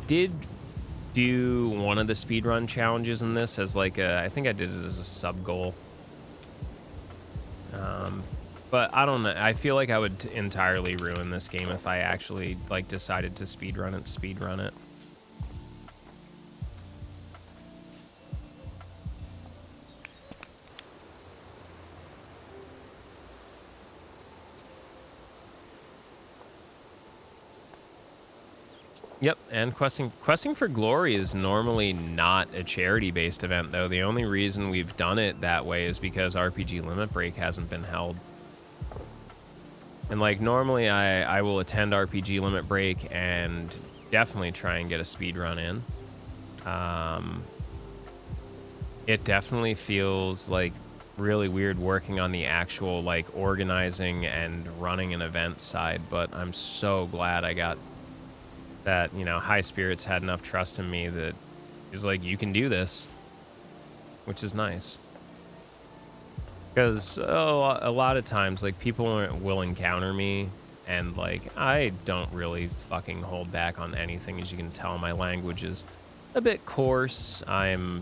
did do one of the speedrun challenges in this as like I think I did it as a sub goal. But I don't know. I feel like I would entirely ruin this game if I actually like decided to speedrun it. Yep, and questing for glory is normally not a charity-based event, though. The only reason we've done it that way is because RPG Limit Break hasn't been held. And like normally I will attend RPG Limit Break and definitely try and get a speed run in. It definitely feels like really weird working on the actual like organizing and running an event side, but I'm so glad I got that, High Spirits had enough trust in me that he was like, you can do this, which is nice. Because a lot of times, like, people will encounter me, and, like, I don't really fucking hold back on anything. As you can tell, my language is a bit coarse. I'm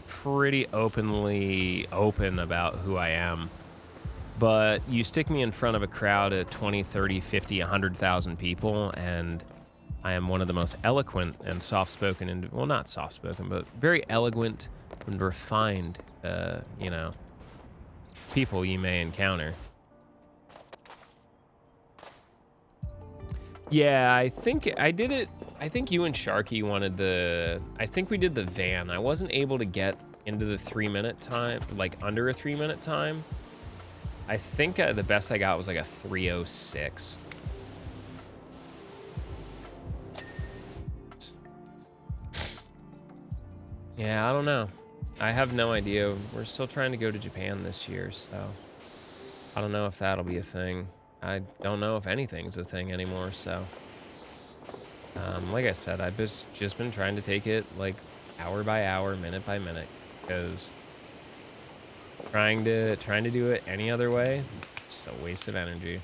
pretty open about who I am. But you stick me in front of a crowd of 20, 30, 50, 100,000 people, and I am one of the most eloquent and soft-spoken, and well, not soft-spoken, but very eloquent and refined, you know, people you may encounter. Yeah, I think I did it. I think you and Sharky wanted I think we did the van. I wasn't able to get into the 3-minute time, like under a 3-minute time. I think the best I got was like a 3:06. Yeah, I don't know. I have no idea. We're still trying to go to Japan this year, so I don't know if that'll be a thing. I don't know if anything's a thing anymore, so like I said, I've just been trying to take it like hour by hour, minute by minute, because trying to do it any other way, just a waste of energy.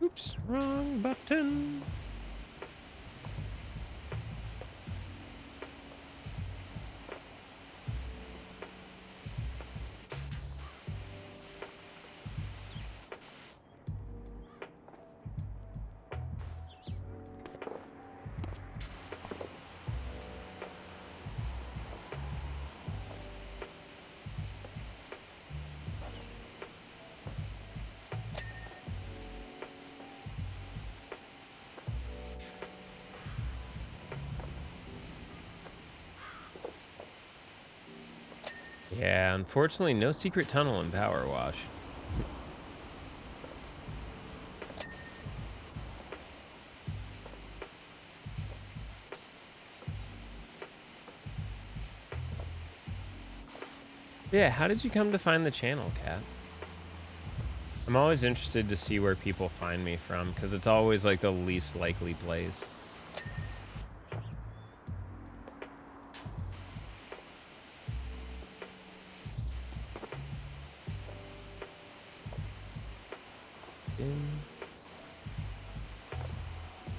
Oops, wrong button. Yeah, unfortunately, no secret tunnel in PowerWash. Yeah, how did you come to find the channel, Kat? I'm always interested to see where people find me from, because it's always like the least likely place.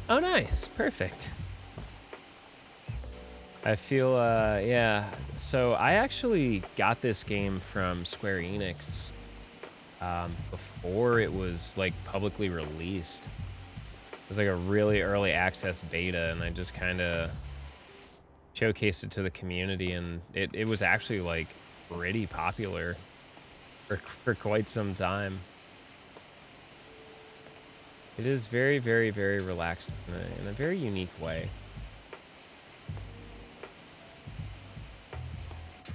Oh, nice. Perfect. I feel, yeah. So I actually got this game from Square Enix before it was like publicly released. It was like a really early access beta, and I just kind of showcased it to the community, and it was actually like pretty popular for quite some time. It is very, very, very relaxed in a very unique way.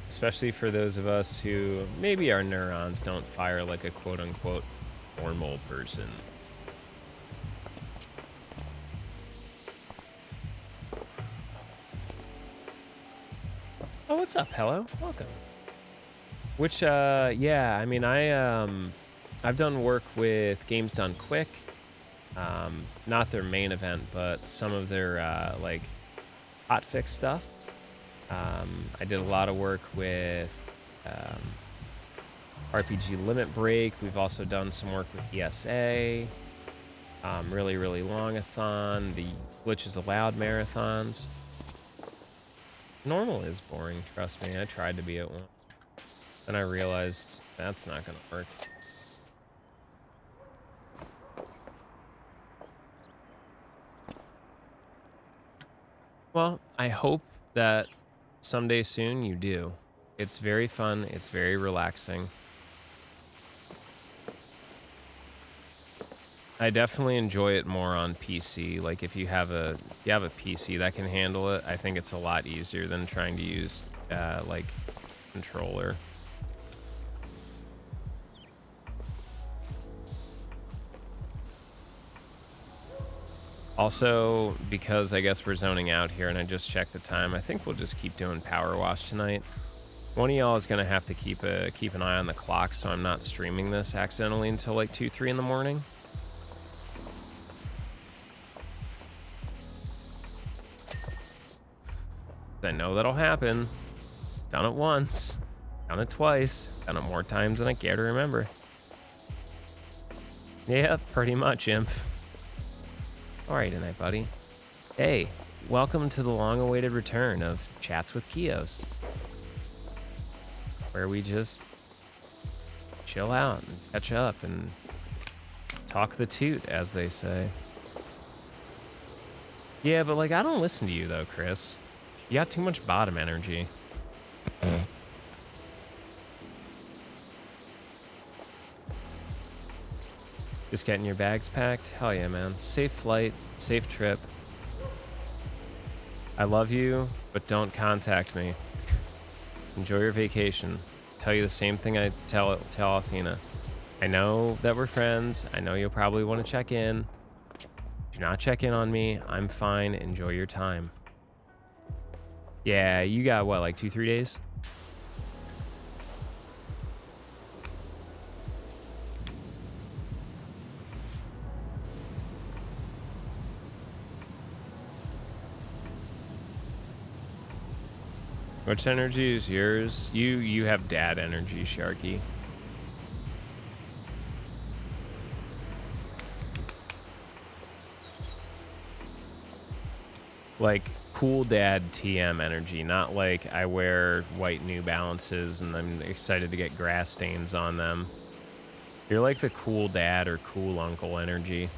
Especially for those of us who maybe our neurons don't fire like a quote-unquote normal person. Oh, what's up? Hello? Welcome. Which, yeah, I mean, I've done work with Games Done Quick. Not their main event, but some of their, like, hotfix stuff. I did a lot of work with RPG Limit Break. We've also done some work with ESA. Really, really long-a-thon. The Glitches Allowed marathons. Normal is boring, trust me. I tried to be at one. Then I realized that's not going to work. Well, I hope that someday soon you do. It's very fun. It's very relaxing. I definitely enjoy it more on PC. Like if you have a PC that can handle it, I think it's a lot easier than trying to use like controller. Also, because I guess we're zoning out here and I just checked the time, I think we'll just keep doing PowerWash tonight. One of y'all is going to have to keep an eye on the clock so I'm not streaming this accidentally until like 2, 3 in the morning. I know that'll happen. Done it once. Done it twice. Done it more times than I care to remember. Yeah, pretty much, Imp. Alright tonight, buddy. Hey, welcome to the long-awaited return of Chats with Kios, where we just chill out and catch up and talk the toot, as they say. Yeah, but like, I don't listen to you though, Chris. You got too much bottom energy. Just getting your bags packed? Hell yeah, man. Safe flight, safe trip. I love you, but don't contact me. Enjoy your vacation. Tell you the same thing I tell Athena. I know that we're friends. I know you'll probably want to check in. Do not check in on me. I'm fine. Enjoy your time. Yeah, you got what, like 2-3 days? Which energy is yours? You have dad energy, Sharky. Like cool dad TM energy, not like I wear white New Balances and I'm excited to get grass stains on them. You're like the cool dad or cool uncle energy.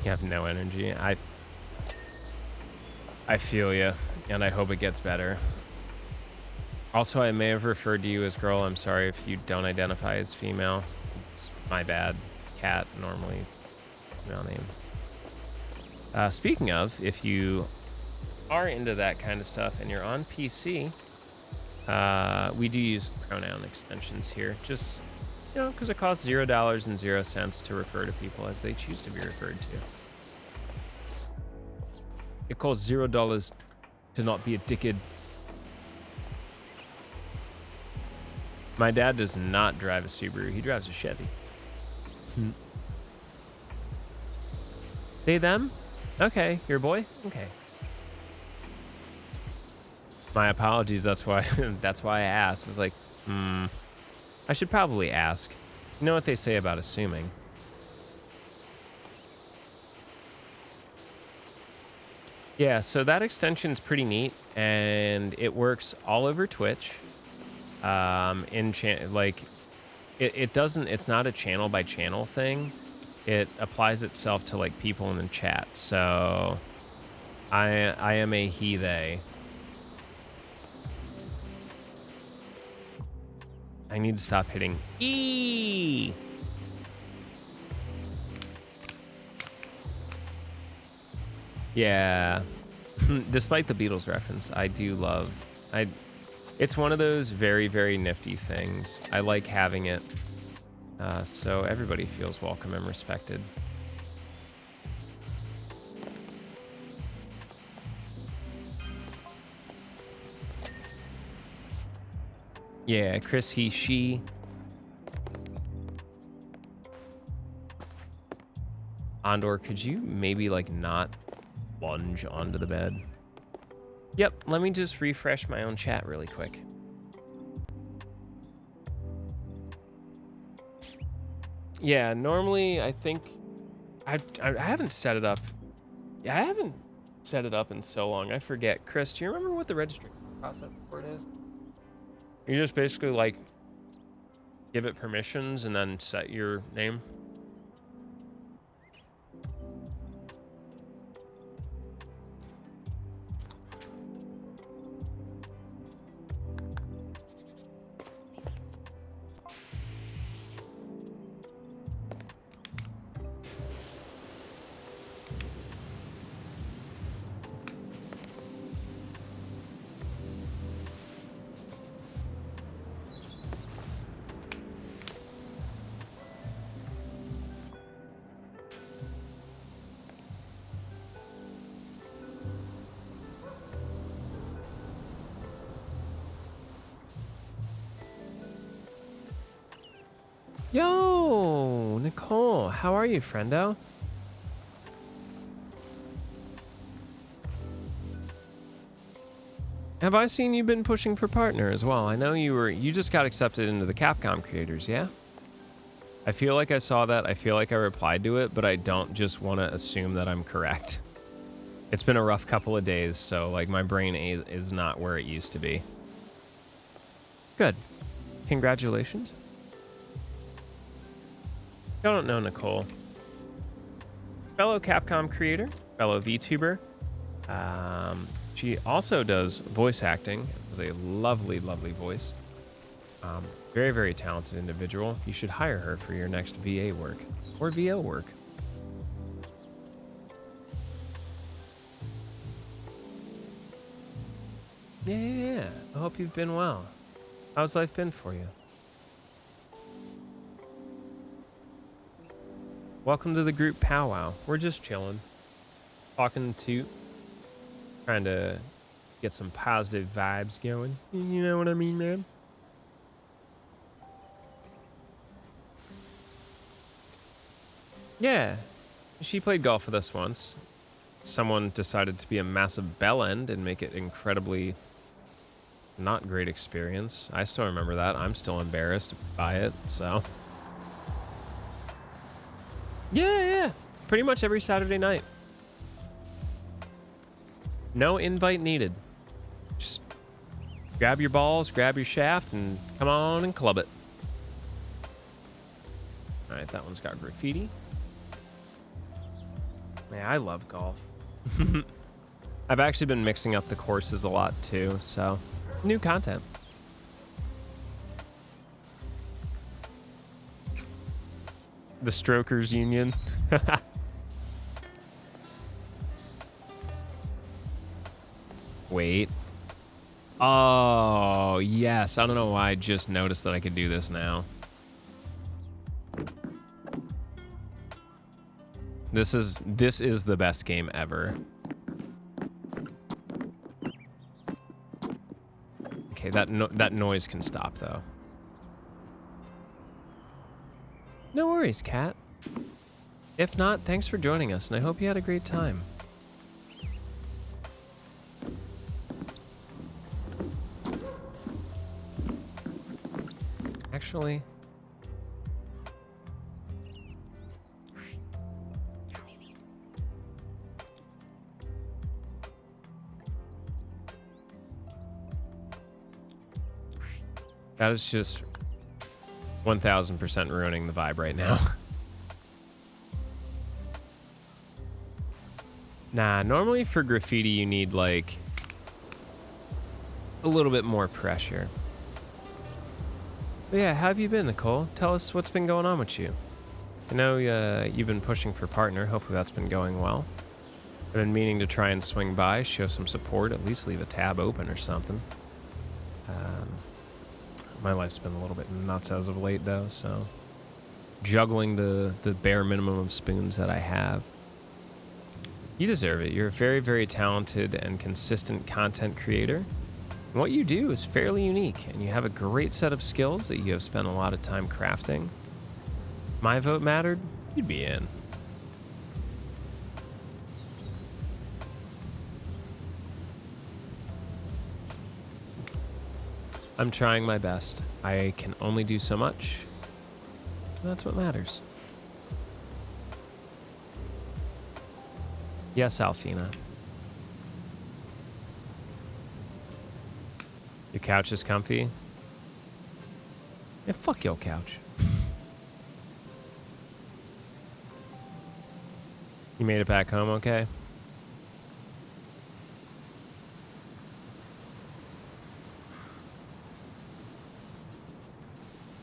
You have no energy. I feel you, and I hope it gets better. Also, I may have referred to you as girl. I'm sorry if you don't identify as female. It's my bad. Cat, normally female name. Speaking of, if you are into that kind of stuff and you're on PC, we do use pronoun extensions here. Just, you know, because it costs $0.00 to refer to people as they choose to be referred to. It costs $0 to not be a dickhead. My dad does not drive a Subaru. He drives a Chevy. They, them? Okay, your boy? Okay. My apologies. That's why I asked. I was like, I should probably ask. You know what they say about assuming. Yeah, so that extension's pretty neat, and it works all over Twitch. It doesn't. It's not a channel by channel thing. It applies itself to like people in the chat. So, I am a he they. I need to stop hitting E. Yeah, despite the Beatles reference, I do love. It's one of those very, very nifty things. I like having it, so everybody feels welcome and respected. Yeah, Chris, he, she. Andor, could you maybe like not lunge onto the bed? Yep, let me just refresh my own chat really quick. Yeah, normally I think I haven't set it up. Yeah, I haven't set it up in so long. I forget. Chris, do you remember what the registration process for it is? You just basically like give it permissions and then set your name. Yo, Nicole, how are you, friendo? Have I seen you been pushing for partner as well? I know you just got accepted into the Capcom creators, yeah? I feel like I saw that. I feel like I replied to it, but I don't just want to assume that I'm correct. It's been a rough couple of days, so like my brain is not where it used to be. Good. Congratulations. I don't know Nicole. Fellow Capcom creator, fellow VTuber. She also does voice acting. Has a lovely, lovely voice. Very, very talented individual. You should hire her for your next VA work or VO work. Yeah. I hope you've been well. How's life been for you? Welcome to the group powwow. We're just chilling, talking to, trying to get some positive vibes going. You know what I mean, man? Yeah, she played golf with us once. Someone decided to be a massive bell end and make it incredibly not great experience. I still remember that. I'm still embarrassed by it, so. Yeah. Pretty much every Saturday night. No invite needed. Just grab your balls, grab your shaft, and come on and club it. All right, that one's got graffiti. Man, I love golf. I've actually been mixing up the courses a lot too, so new content. The Strokers Union. Wait. Oh, yes. I don't know why I just noticed that I could do this now. This is the best game ever. Okay, that noise can stop though. No worries, Kat. If not, thanks for joining us, and I hope you had a great time. Actually, that is just 1000% ruining the vibe right now. Nah, normally for graffiti you need like a little bit more pressure. But yeah, how have you been, Nicole? Tell us what's been going on with you. I know you've been pushing for partner. Hopefully that's been going well. I've been meaning to try and swing by, show some support, at least leave a tab open or something. My life's been a little bit nuts as of late, though, so juggling the bare minimum of spoons that I have. You deserve it. You're a very, very talented and consistent content creator. And what you do is fairly unique, and you have a great set of skills that you have spent a lot of time crafting. If my vote mattered, you'd be in. I'm trying my best. I can only do so much. That's what matters. Yes, Alfina. Your couch is comfy? Yeah, fuck your couch. You made it back home okay?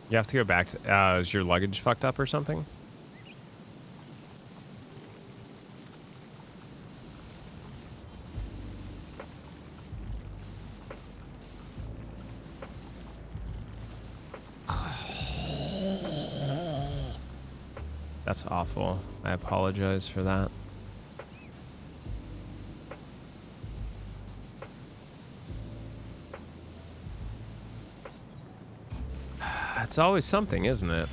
You have to go back to... is your luggage fucked up or something? That's awful. I apologize for that. It's always something, isn't it?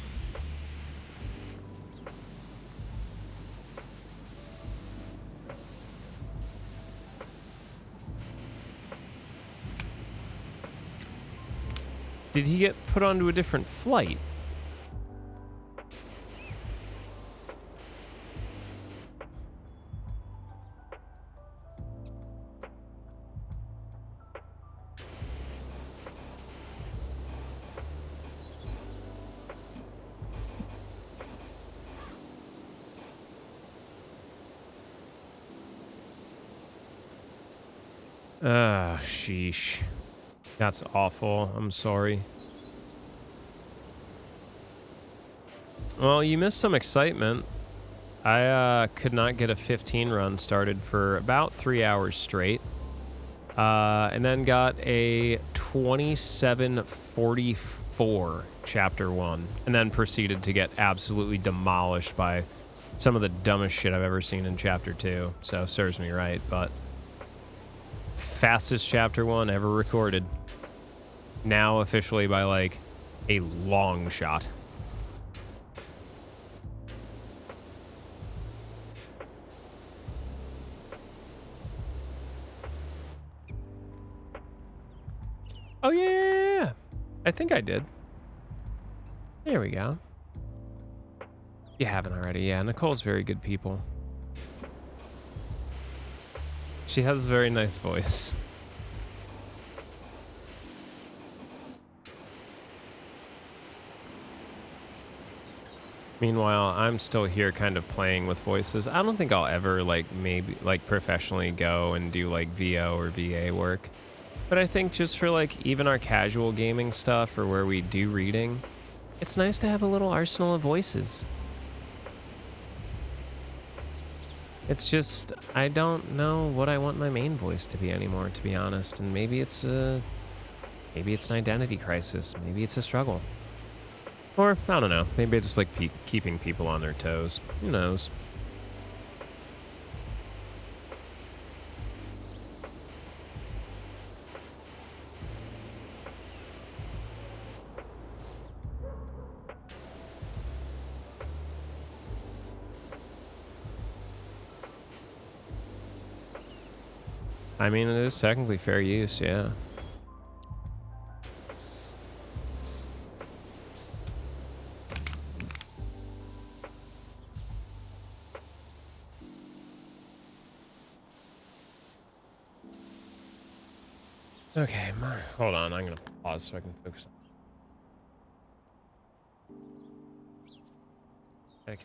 Did he get put onto a different flight? Sheesh. That's awful. I'm sorry. Well, you missed some excitement. I could not get a 15 run started for about 3 hours straight. And then got a 2744 chapter 1. And then proceeded to get absolutely demolished by some of the dumbest shit I've ever seen in chapter 2. So serves me right, but fastest chapter 1 ever recorded. Now officially by like a long shot. Oh yeah. I think I did. There we go. You haven't already. Yeah, Nicole's very good people. She has a very nice voice. Meanwhile, I'm still here kind of playing with voices. I don't think I'll ever maybe professionally go and do like VO or VA work. But I think just for like even our casual gaming stuff or where we do reading, it's nice to have a little arsenal of voices. It's just, I don't know what I want my main voice to be anymore, to be honest. And maybe it's an identity crisis. Maybe it's a struggle. Or, I don't know, maybe I just like keeping people on their toes. Who knows? I mean, it is technically fair use, yeah. Okay, hold on. I'm going to pause so I can focus on. Okay.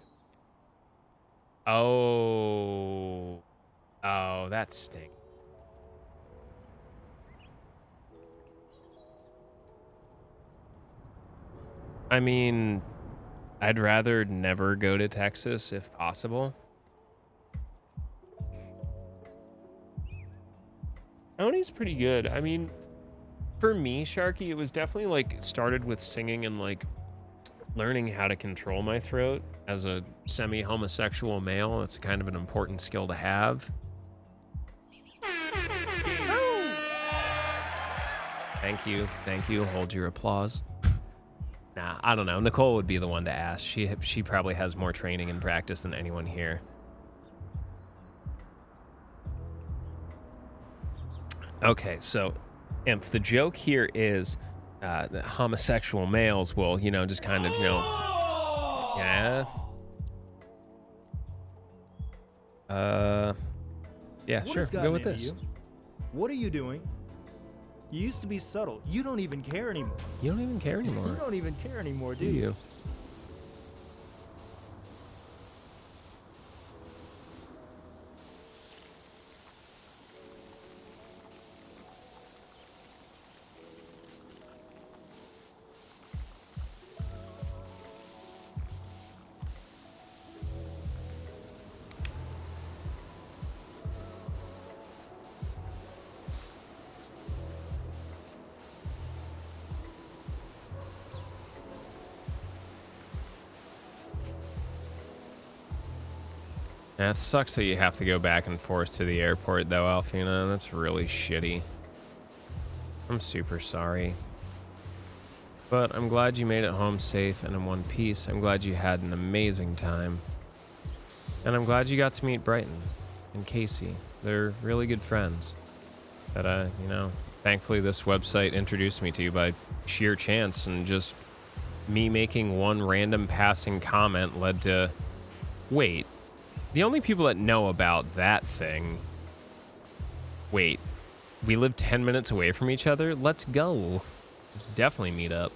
Oh, that stinks. I mean, I'd rather never go to Texas if possible. Tony's pretty good. I mean, for me, Sharky, it was definitely like started with singing and like learning how to control my throat as a semi-homosexual male. It's kind of an important skill to have. Thank you. Thank you. Hold your applause. Nah, I don't know. Nicole would be the one to ask. She probably has more training and practice than anyone here. Okay, so Imp, the joke here is that homosexual males will, just kind of, yeah. Yeah, sure. Go with this. What are you doing? You used to be subtle. You don't even care anymore. You don't even care anymore. You don't even care anymore, do you? That sucks that you have to go back and forth to the airport, though, Alfina. That's really shitty. I'm super sorry. But I'm glad you made it home safe and in one piece. I'm glad you had an amazing time. And I'm glad you got to meet Brighton and Casey. They're really good friends that, thankfully this website introduced me to by sheer chance, and just me making one random passing comment led to, wait, the only people that know about that thing, wait, we live 10 minutes away from each other? Let's go. Let's definitely meet up.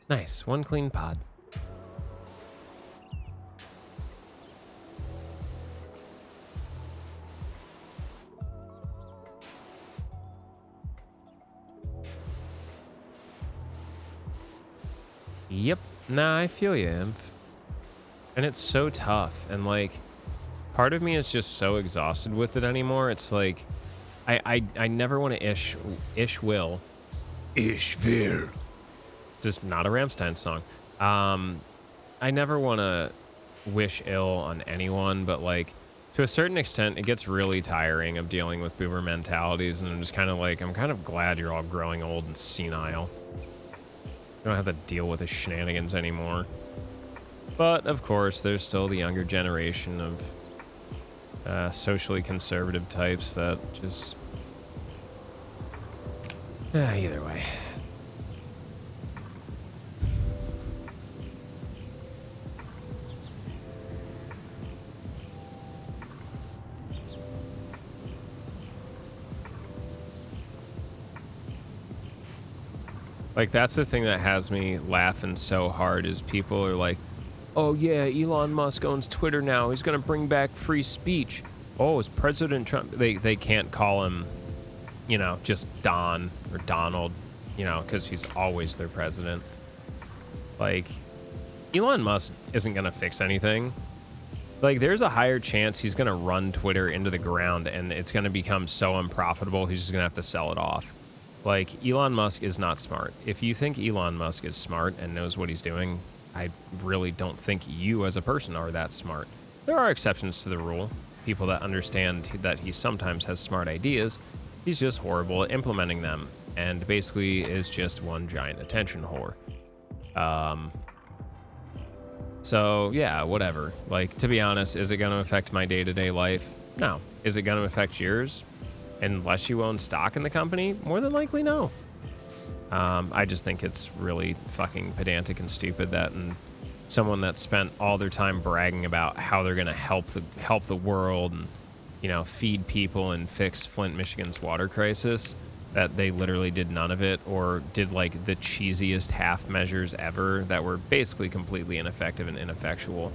Nice, one clean pod. Yep. Nah, I feel you, Imp. And it's so tough. And, like, part of me is just so exhausted with it anymore. It's like, I never want to ish will. Just not a Rammstein song. I never want to wish ill on anyone, but, like, to a certain extent, it gets really tiring of dealing with boomer mentalities. And I'm just kind of like, I'm kind of glad you're all growing old and senile. I don't have to deal with the shenanigans anymore. But, of course, there's still the younger generation of socially conservative types that just... either way. Like, that's the thing that has me laughing so hard is people are like, oh yeah, Elon Musk owns Twitter now. He's going to bring back free speech. Oh, it's President Trump. They can't call him, you know, just Don or Donald, you know, because he's always their president. Like, Elon Musk isn't going to fix anything. Like, there's a higher chance he's going to run Twitter into the ground and it's going to become so unprofitable, he's just going to have to sell it off. Like, Elon Musk is not smart. If you think Elon Musk is smart and knows what he's doing, I really don't think you as a person are that smart. There are exceptions to the rule. People that understand that he sometimes has smart ideas. He's just horrible at implementing them and basically is just one giant attention whore. So, yeah, whatever. Like, to be honest, is it going to affect my day-to-day life? No. Is it going to affect yours? Unless you own stock in the company, more than likely, no. I just think it's really fucking pedantic and stupid that someone that spent all their time bragging about how they're going to help the world and, you know, feed people and fix Flint, Michigan's water crisis, that they literally did none of it or did like the cheesiest half measures ever that were basically completely ineffective and ineffectual.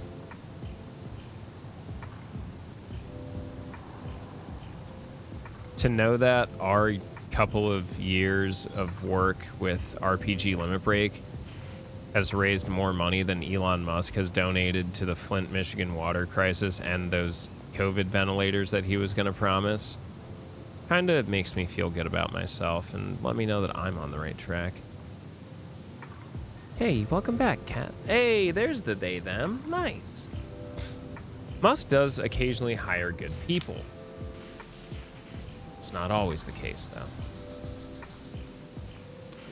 To know that our couple of years of work with RPG Limit Break has raised more money than Elon Musk has donated to the Flint, Michigan water crisis and those COVID ventilators that he was going to promise, kind of makes me feel good about myself and let me know that I'm on the right track. Hey, welcome back, Kat. Hey, there's the they, them. Nice. Musk does occasionally hire good people. It's not always the case, though.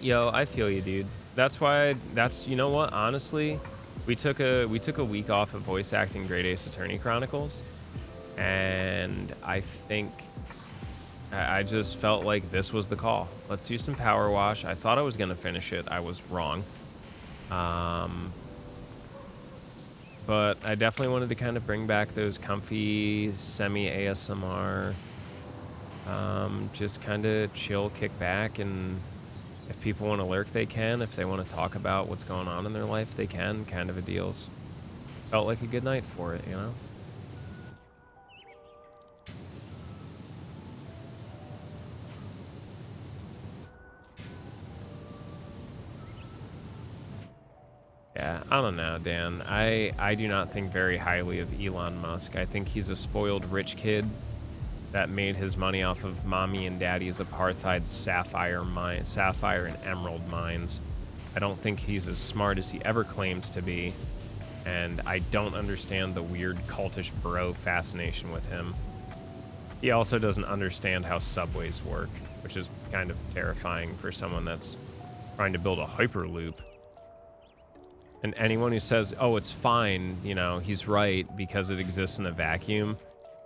Yo, I feel you, dude. That's why. You know what? Honestly, we took a week off of voice acting Great Ace Attorney Chronicles, and I think I just felt like this was the call. Let's do some PowerWash. I thought I was gonna finish it. I was wrong. But I definitely wanted to kind of bring back those comfy semi ASMR. Just kind of chill, kick back, and if people want to lurk, they can. If they want to talk about what's going on in their life, they can. Kind of a deals. Felt like a good night for it, you know? Yeah, I don't know, Dan. I do not think very highly of Elon Musk. I think he's a spoiled rich kid that made his money off of mommy and daddy's apartheid sapphire and emerald mines. I don't think he's as smart as he ever claims to be, and I don't understand the weird cultish bro fascination with him. He also doesn't understand how subways work, which is kind of terrifying for someone that's trying to build a hyperloop. And anyone who says, oh, it's fine, you know, he's right because it exists in a vacuum.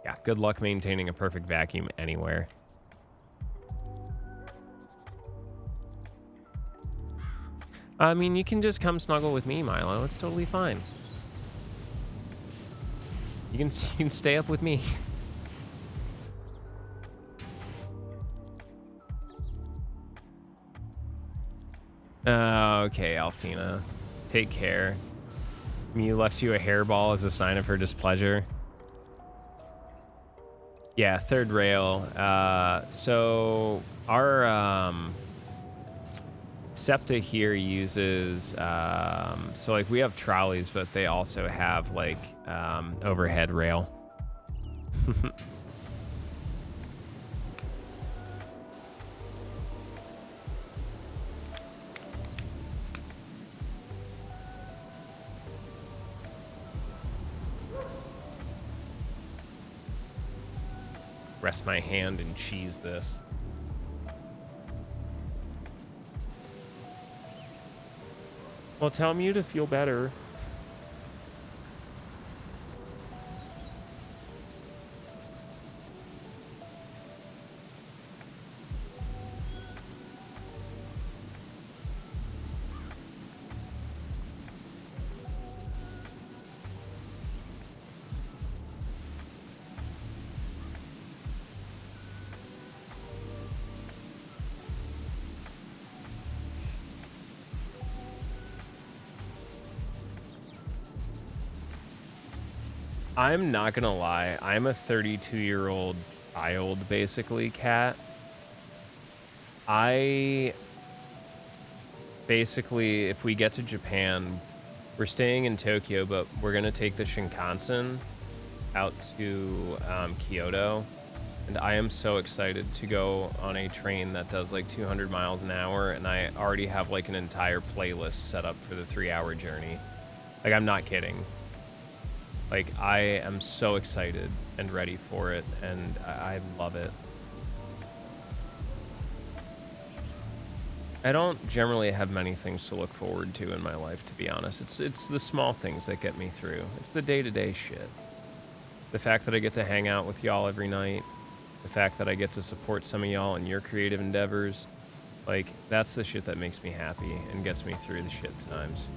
Yeah, good luck maintaining a perfect vacuum anywhere. I mean, you can just come snuggle with me, Milo. It's totally fine. You can stay up with me. Okay, Alfina. Take care. Mew left you a hairball as a sign of her displeasure. Yeah, third rail. So our SEPTA here uses so like we have trolleys, but they also have like overhead rail. Rest my hand and cheese this. Well, tell Mew to feel better. I'm not gonna lie, I'm a 32-year-old child, basically, cat. I basically, if we get to Japan, we're staying in Tokyo, but we're gonna take the Shinkansen out to Kyoto, and I am so excited to go on a train that does like 200 miles an hour, and I already have like an entire playlist set up for the 3-hour journey. Like, I'm not kidding. Like, I am so excited and ready for it, and I love it. I don't generally have many things to look forward to in my life, to be honest. It's the small things that get me through. It's the day-to-day shit. The fact that I get to hang out with y'all every night, the fact that I get to support some of y'all in your creative endeavors, like, that's the shit that makes me happy and gets me through the shit times.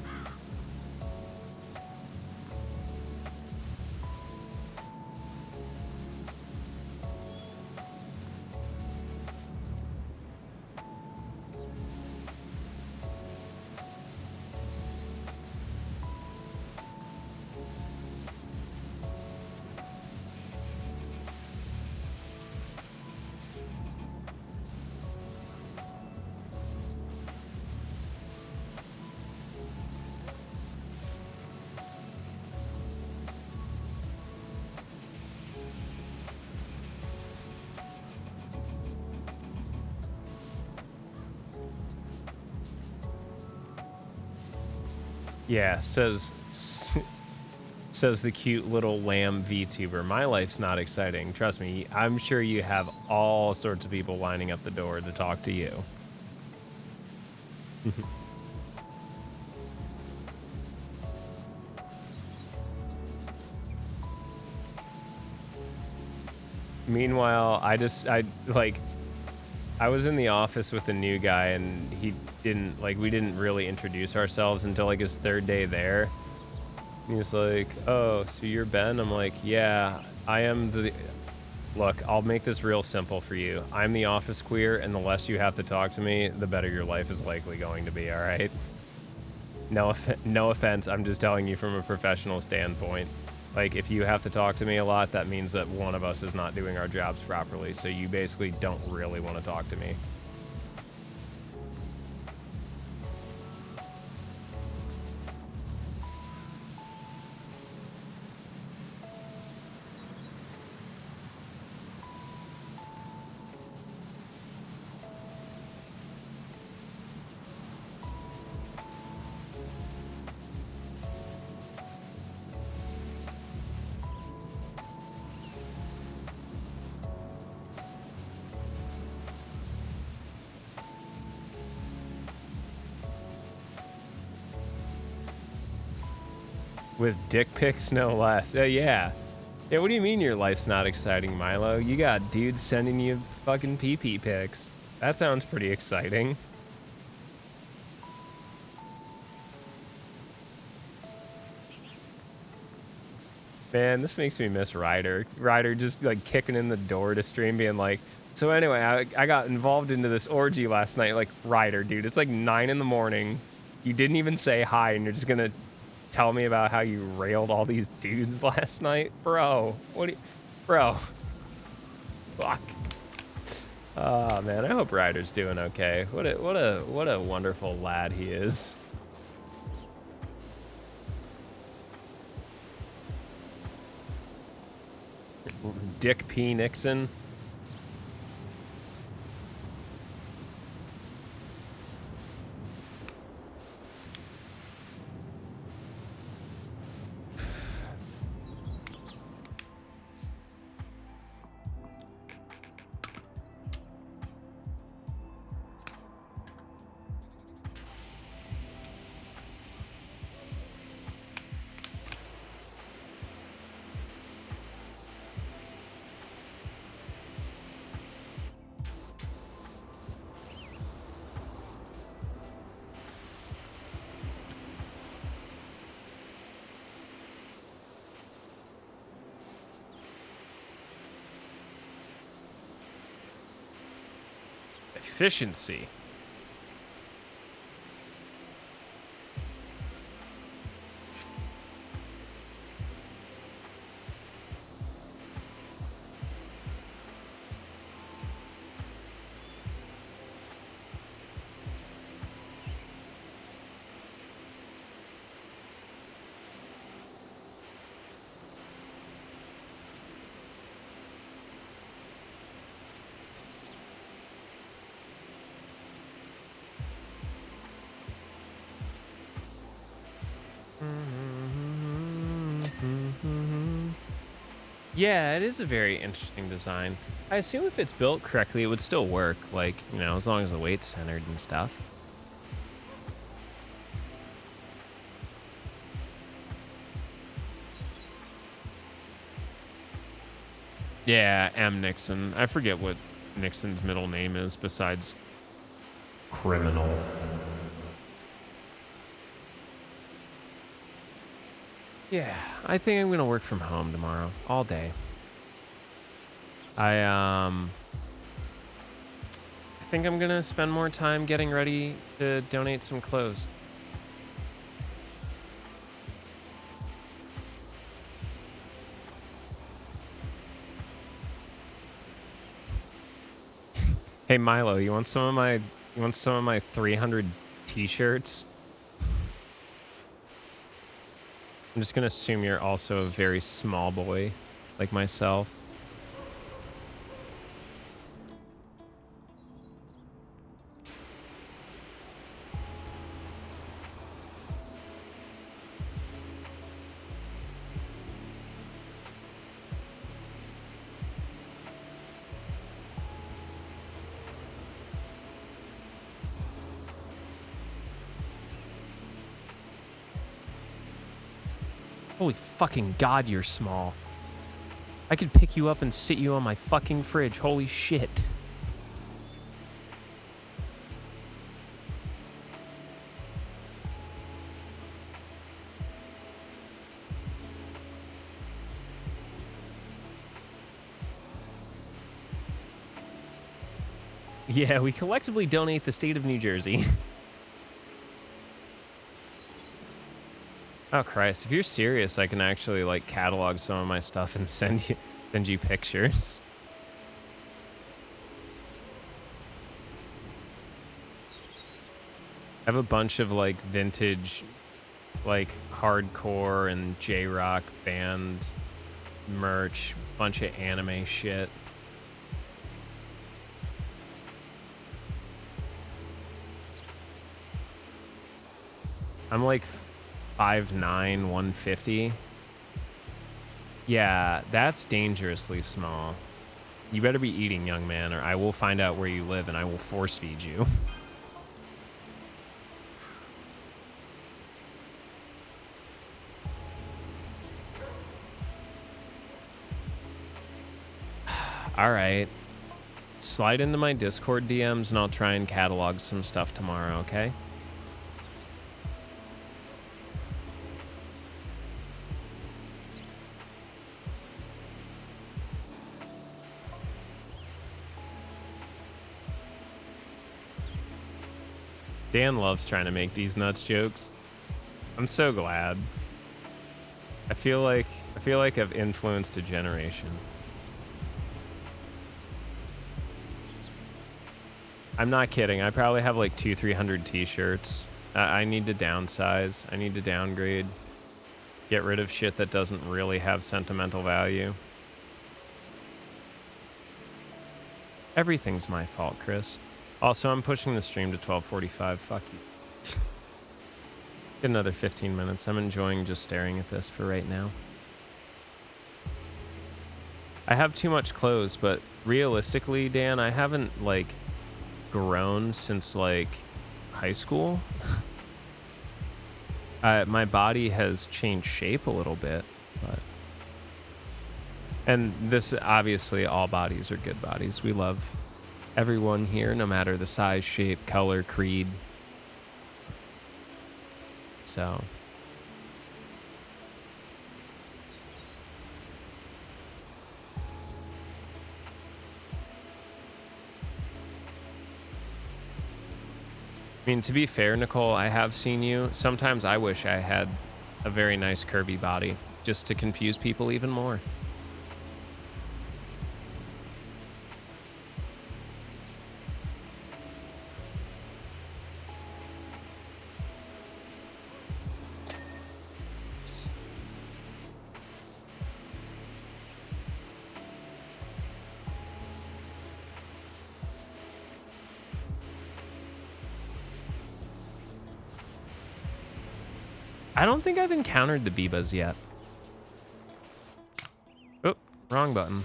Yeah, says the cute little lamb VTuber. My life's not exciting. Trust me, I'm sure you have all sorts of people lining up the door to talk to you. Meanwhile, I was in the office with a new guy, and we didn't really introduce ourselves until like his third day there. He's like, oh, so you're Ben? I'm like, yeah, I am look, I'll make this real simple for you. I'm the office queer, and the less you have to talk to me, the better your life is likely going to be, all right? No offense, I'm just telling you from a professional standpoint. Like, if you have to talk to me a lot, that means that one of us is not doing our jobs properly, so you basically don't really want to talk to me. With dick pics, no less. Yeah. Yeah, what do you mean your life's not exciting, Milo? You got dudes sending you fucking pee-pee pics. That sounds pretty exciting. Man, this makes me miss Ryder. Ryder just like kicking in the door to stream being like, so anyway, I got involved into this orgy last night. Like, Ryder, dude, it's like 9 in the morning. You didn't even say hi and you're just gonna tell me about how you railed all these dudes last night? Bro, what do you... Bro. Fuck. Oh, man, I hope Ryder's doing okay. What a wonderful lad he is. Dick P. Nixon. Efficiency. Yeah, it is a very interesting design. I assume if it's built correctly, it would still work, like, you know, as long as the weight's centered and stuff. Yeah, M. Nixon. I forget what Nixon's middle name is besides criminal. Yeah, I think I'm gonna work from home tomorrow, all day. I think I'm gonna spend more time getting ready to donate some clothes. Hey Milo, you want some of my 300 t-shirts? I'm just gonna assume you're also a very small boy, like myself. Holy fucking God, you're small. I could pick you up and sit you on my fucking fridge. Holy shit. Yeah, we collectively donate the state of New Jersey. Oh Christ, if you're serious, I can actually like catalog some of my stuff and send you pictures. I have a bunch of like vintage like hardcore and J-rock band merch, bunch of anime shit. I'm like 5'9", 150. Yeah, that's dangerously small. You better be eating, young man, or I will find out where you live and I will force feed you. All right. Slide into my Discord DMs and I'll try and catalog some stuff tomorrow, okay? Dan loves trying to make these nuts jokes. I'm so glad. I feel like I've influenced a generation. I'm not kidding. I probably have like 200-300 t-shirts. I need to downsize. I need to downgrade. Get rid of shit that doesn't really have sentimental value. Everything's my fault, Chris. Also, I'm pushing the stream to 12:45. Fuck you. Get another 15 minutes. I'm enjoying just staring at this for right now. I have too much clothes, but realistically, Dan, I haven't, like, grown since, like, high school. My body has changed shape a little bit, but... And this, obviously, all bodies are good bodies. We love everyone here, no matter the size, shape, color, creed. So... I mean, to be fair, Nicole, I have seen you. Sometimes I wish I had a very nice curvy body, just to confuse people even more. I don't think I've encountered the Bibas yet. Oh, wrong button.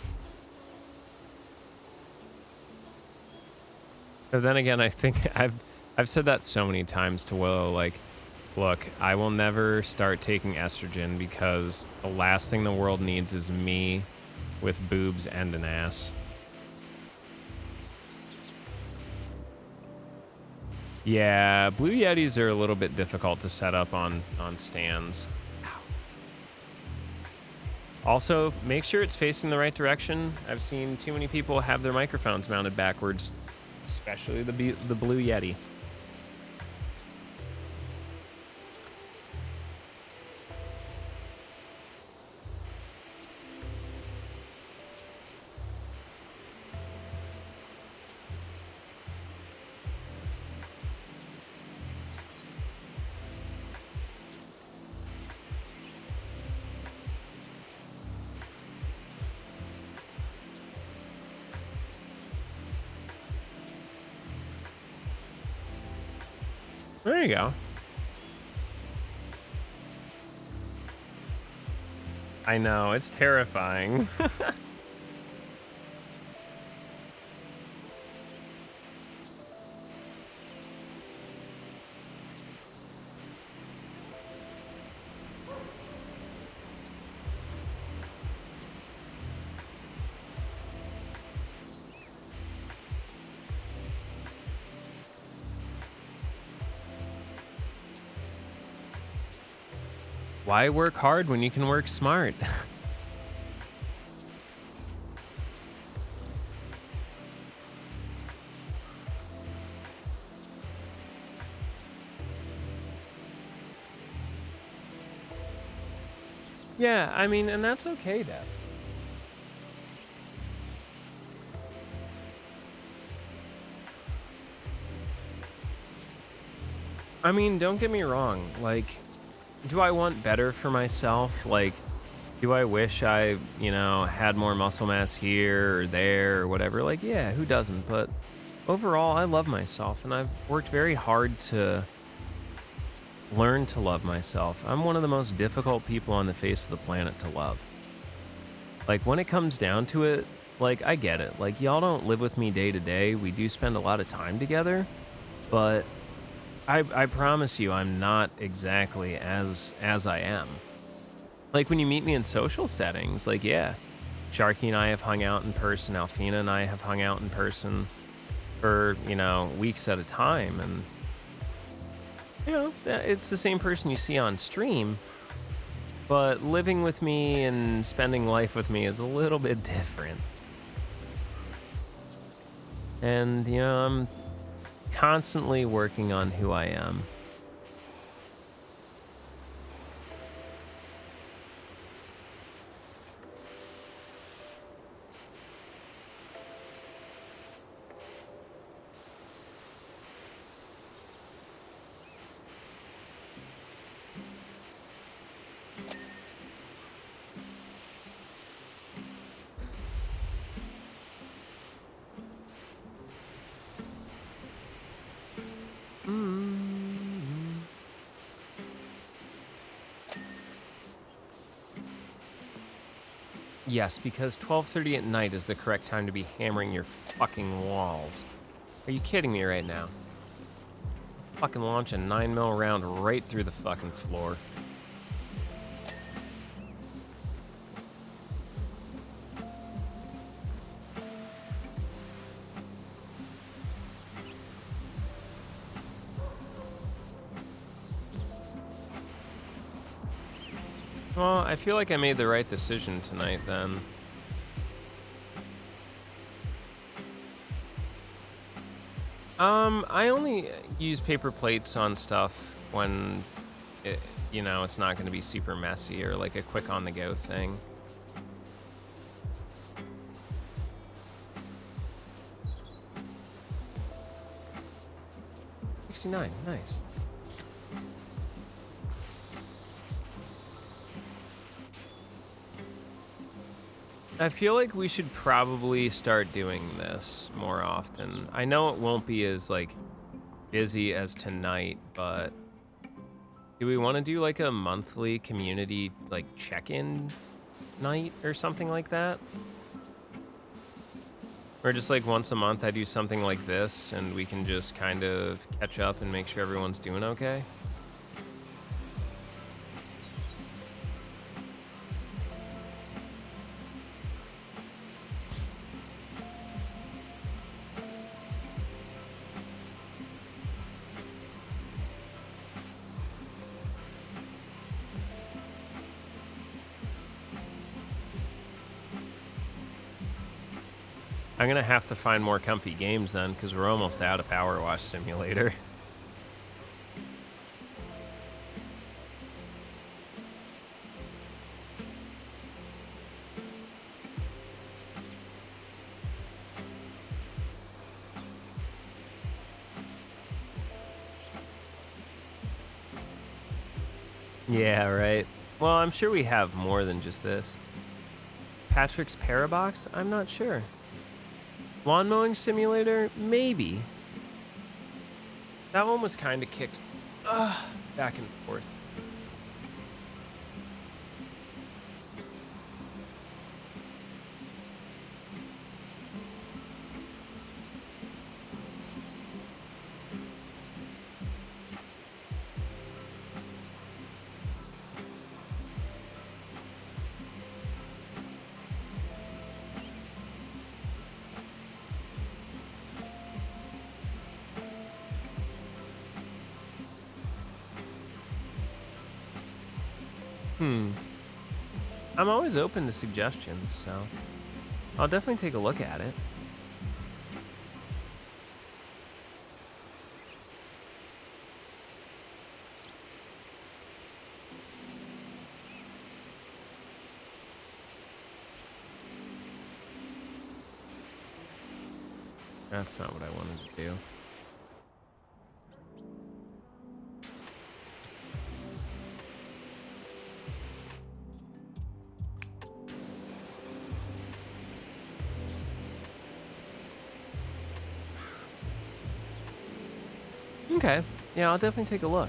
But then again, I think I've said that so many times to Willow, like, look, I will never start taking estrogen because the last thing the world needs is me with boobs and an ass. Yeah, Blue Yetis are a little bit difficult to set up on stands. Also, make sure it's facing the right direction. I've seen too many people have their microphones mounted backwards, especially the Blue Yeti. There you go. I know, it's terrifying. Why work hard when you can work smart? Yeah, I mean, and that's okay, Dad. I mean, don't get me wrong, like, do I want better for myself? Like, do I wish I, you know, had more muscle mass here or there or whatever? Like, yeah, who doesn't? But overall, I love myself, and I've worked very hard to learn to love myself. I'm one of the most difficult people on the face of the planet to love. Like, when it comes down to it, like, I get it. Like, y'all don't live with me day to day. We do spend a lot of time together, but I promise you, I'm not exactly as I am. Like, when you meet me in social settings, like, yeah, Sharky and I have hung out in person. Alfina and I have hung out in person for, you know, weeks at a time. And, you know, it's the same person you see on stream, but living with me and spending life with me is a little bit different. And, you know, I'm constantly working on who I am. Yes, because 12:30 at night is the correct time to be hammering your fucking walls. Are you kidding me right now? Fucking launch a 9mm round right through the fucking floor. Well, I feel like I made the right decision tonight then. I only use paper plates on stuff when, you know, it's not going to be super messy or like a quick on-the-go thing. $69, nice. I feel like we should probably start doing this more often. I know it won't be as, like, busy as tonight, but do we want to do, like, a monthly community, like, check-in night or something like that? Or just, like, once a month I do something like this, and we can just kind of catch up and make sure everyone's doing okay? I'm gonna have to find more comfy games then, because we're almost out of PowerWash Simulator. Yeah, right. Well, I'm sure we have more than just this. Patrick's Parabox? I'm not sure. Lawn mowing simulator? Maybe. That one was kind of kicked back and forth. I'm always open to suggestions, so I'll definitely take a look at it. That's not what I wanted to do. Okay. Yeah, I'll definitely take a look.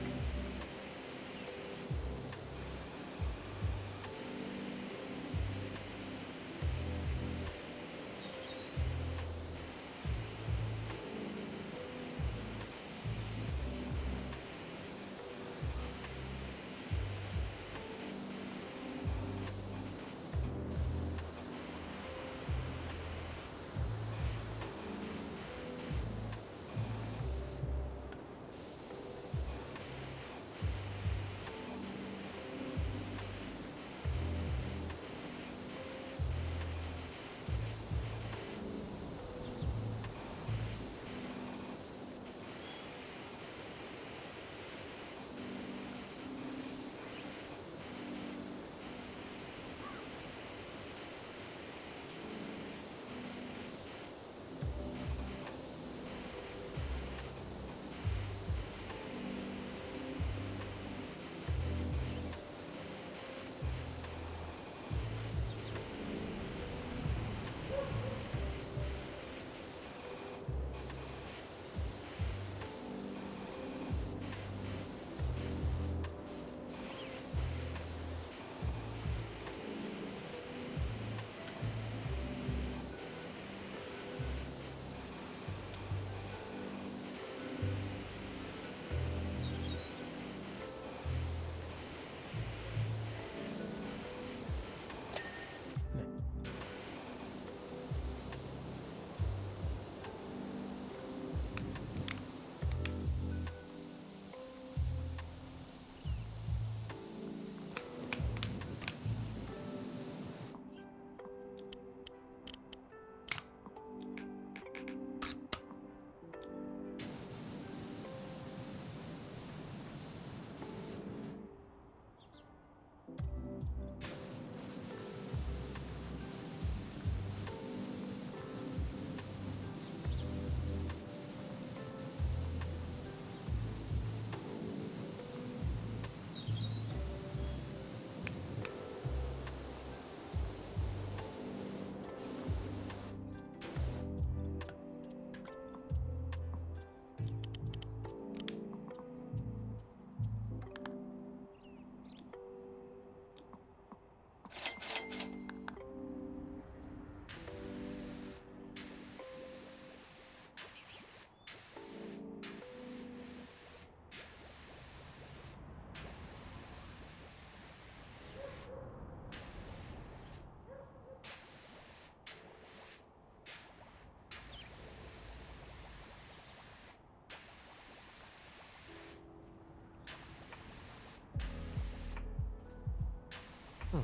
Hmm.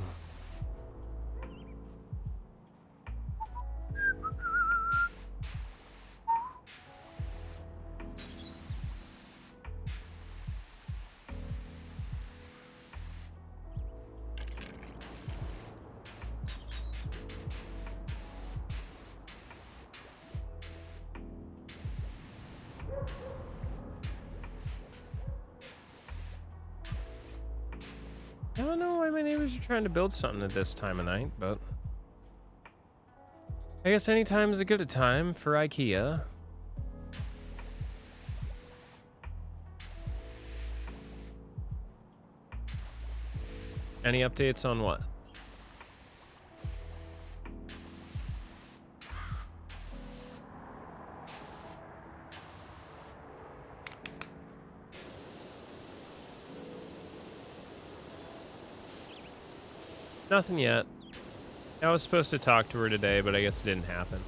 I don't know why my neighbors are trying to build something at this time of night, but I guess any time is a good time for IKEA. Any updates on what? Nothing yet. I was supposed to talk to her today, but I guess it didn't happen.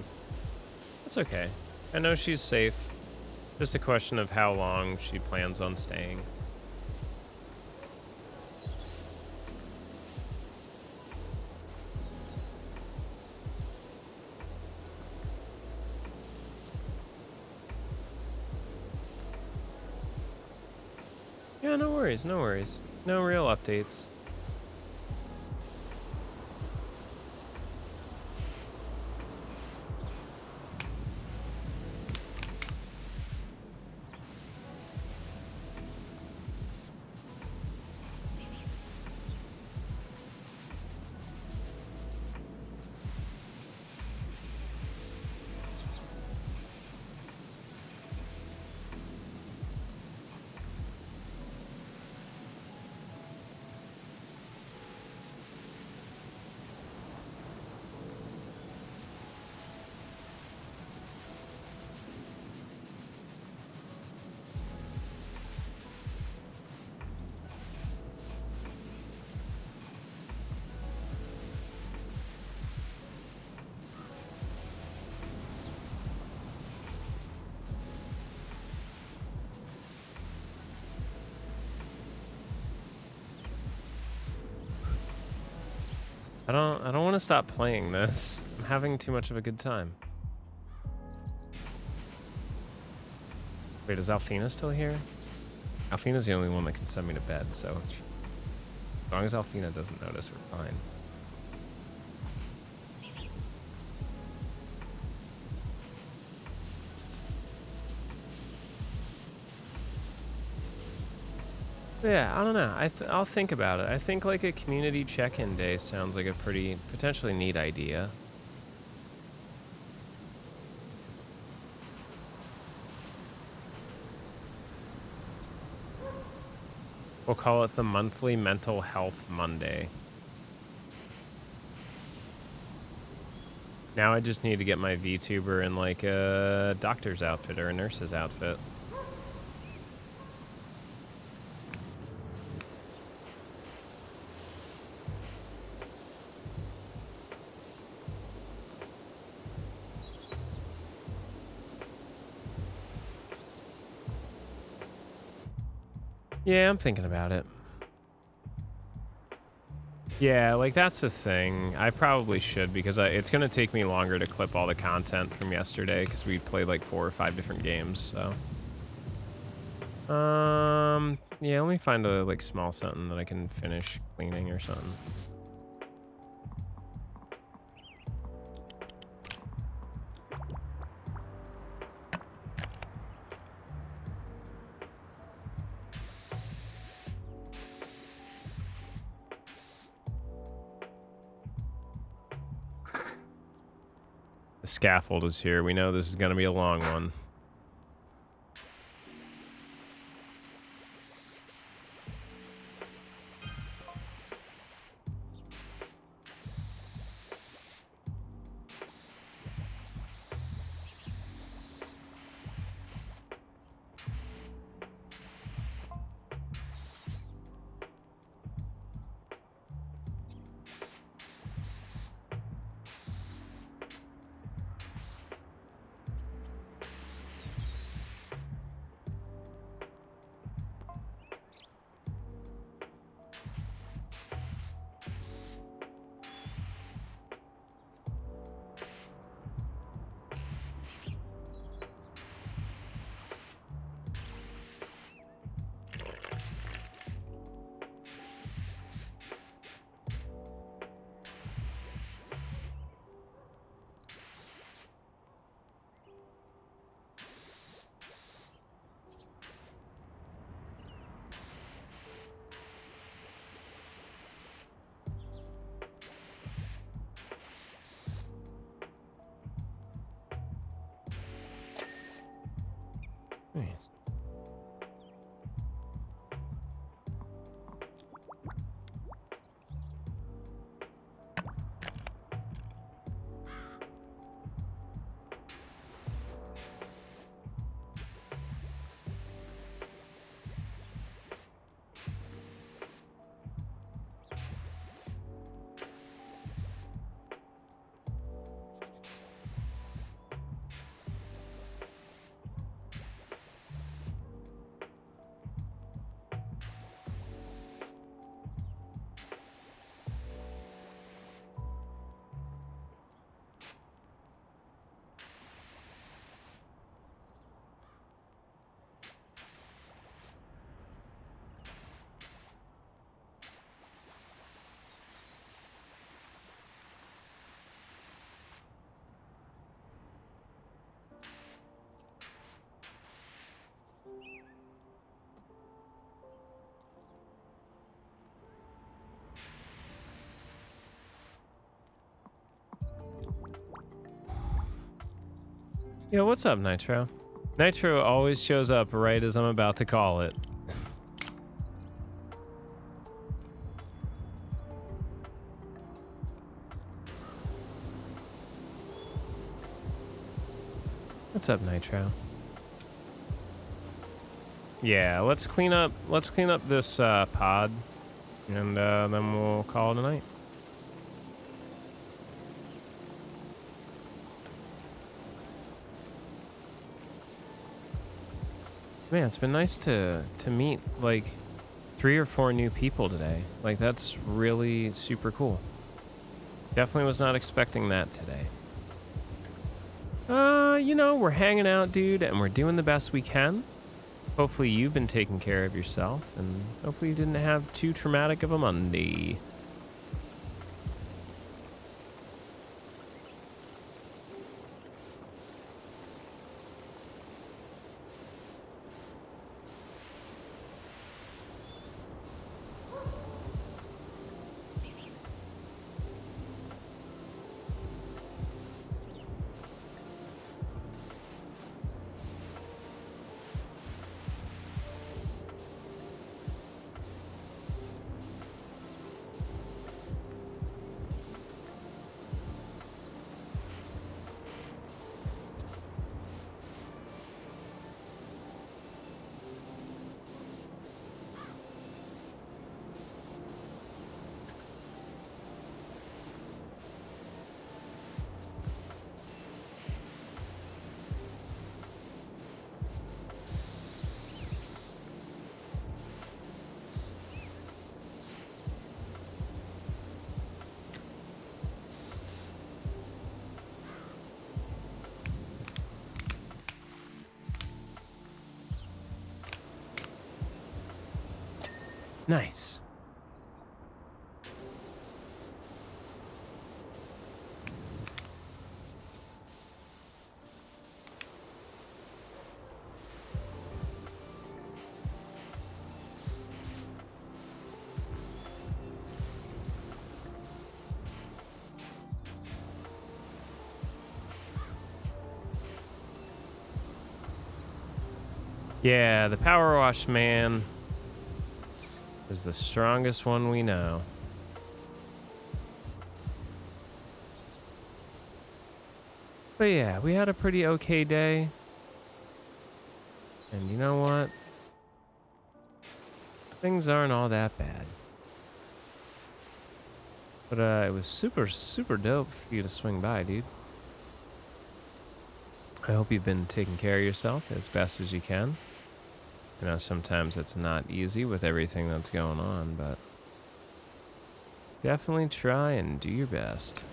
That's okay. I know she's safe. Just a question of how long she plans on staying. Yeah, no worries, no worries. No real updates. I don't want to stop playing this. I'm having too much of a good time. Wait, is Alfina still here? Alfina's the only one that can send me to bed, so as long as Alfina doesn't notice, we're fine. Yeah, I don't know. I'll think about it. I think like a community check-in day sounds like a pretty potentially neat idea. We'll call it the monthly mental health Monday. Now I just need to get my VTuber in like a doctor's outfit or a nurse's outfit. Yeah, I'm thinking about it. Yeah, like that's the thing. I probably should because it's going to take me longer to clip all the content from yesterday because we played like 4 or 5 different games, so. Yeah, let me find a like small something that I can finish cleaning or something. The scaffold is here. We know this is going to be a long one. Yeah, what's up, Nitro? Nitro always shows up right as I'm about to call it. What's up, Nitro? Yeah, let's clean up this pod, and then we'll call it a night. Man, it's been nice to meet like 3 or 4 new people today. Like, that's really super cool. Definitely was not expecting that today. You know, we're hanging out, dude, and we're doing the best we can. Hopefully you've been taking care of yourself, and hopefully you didn't have too traumatic of a Monday. Nice. Yeah, the PowerWash man is the strongest one we know. But yeah, we had a pretty okay day. And you know what? Things aren't all that bad. But it was super, super dope for you to swing by, dude. I hope you've been taking care of yourself as best as you can. You know, sometimes it's not easy with everything that's going on, but definitely try and do your best.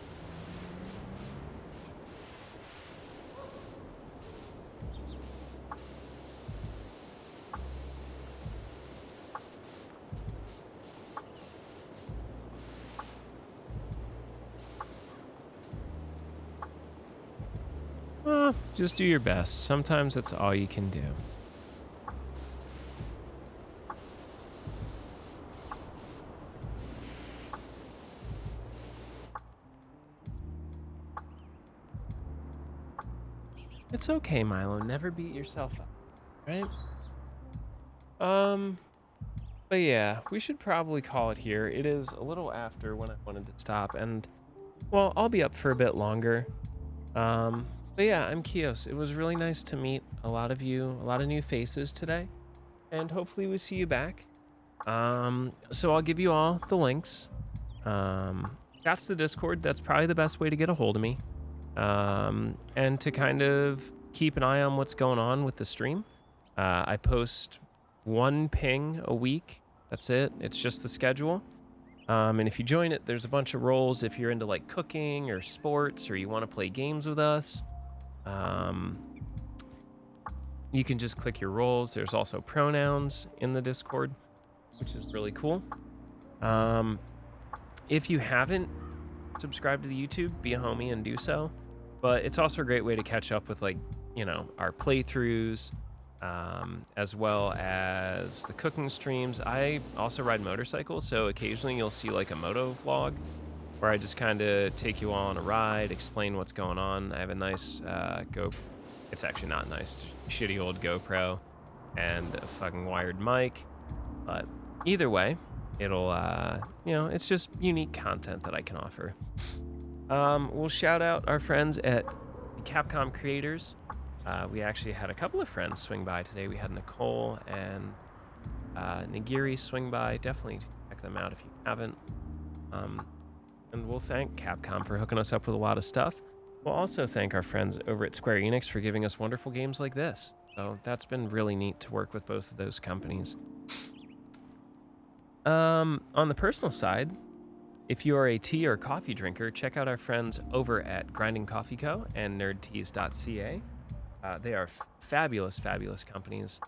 Well, just do your best. Sometimes it's all you can do. It's okay, Milo. Never beat yourself up, right? But yeah, we should probably call it here. It is a little after when I wanted to stop, and well, I'll be up for a bit longer. But yeah, I'm Kios. It was really nice to meet a lot of you, a lot of new faces today, and hopefully we see you back. So I'll give you all the links. That's the Discord. That's probably the best way to get a hold of me. And to kind of keep an eye on what's going on with the stream. I post 1 ping a week. That's it. It's just the schedule. And if you join it, there's a bunch of roles. If you're into like cooking or sports, or you want to play games with us, you can just click your roles. There's also pronouns in the Discord, which is really cool. If you haven't subscribed to the YouTube, be a homie and do so. But it's also a great way to catch up with, like, you know, our playthroughs, as well as the cooking streams. I also ride motorcycles, so occasionally you'll see like a moto vlog where I just kind of take you all on a ride, explain what's going on. I have a nice It's actually not nice. Shitty old GoPro and a fucking wired mic. But either way, it'll, it's just unique content that I can offer. We'll shout out our friends at Capcom Creators. We actually had a couple of friends swing by today. We had Nicole and Nigiri swing by. Definitely check them out if you haven't. And we'll thank Capcom for hooking us up with a lot of stuff. We'll also thank our friends over at Square Enix for giving us wonderful games like this. So that's been really neat to work with both of those companies. On the personal side, if you are a tea or coffee drinker, check out our friends over at Grinding Coffee Co. and nerdteas.ca. They are fabulous, fabulous companies,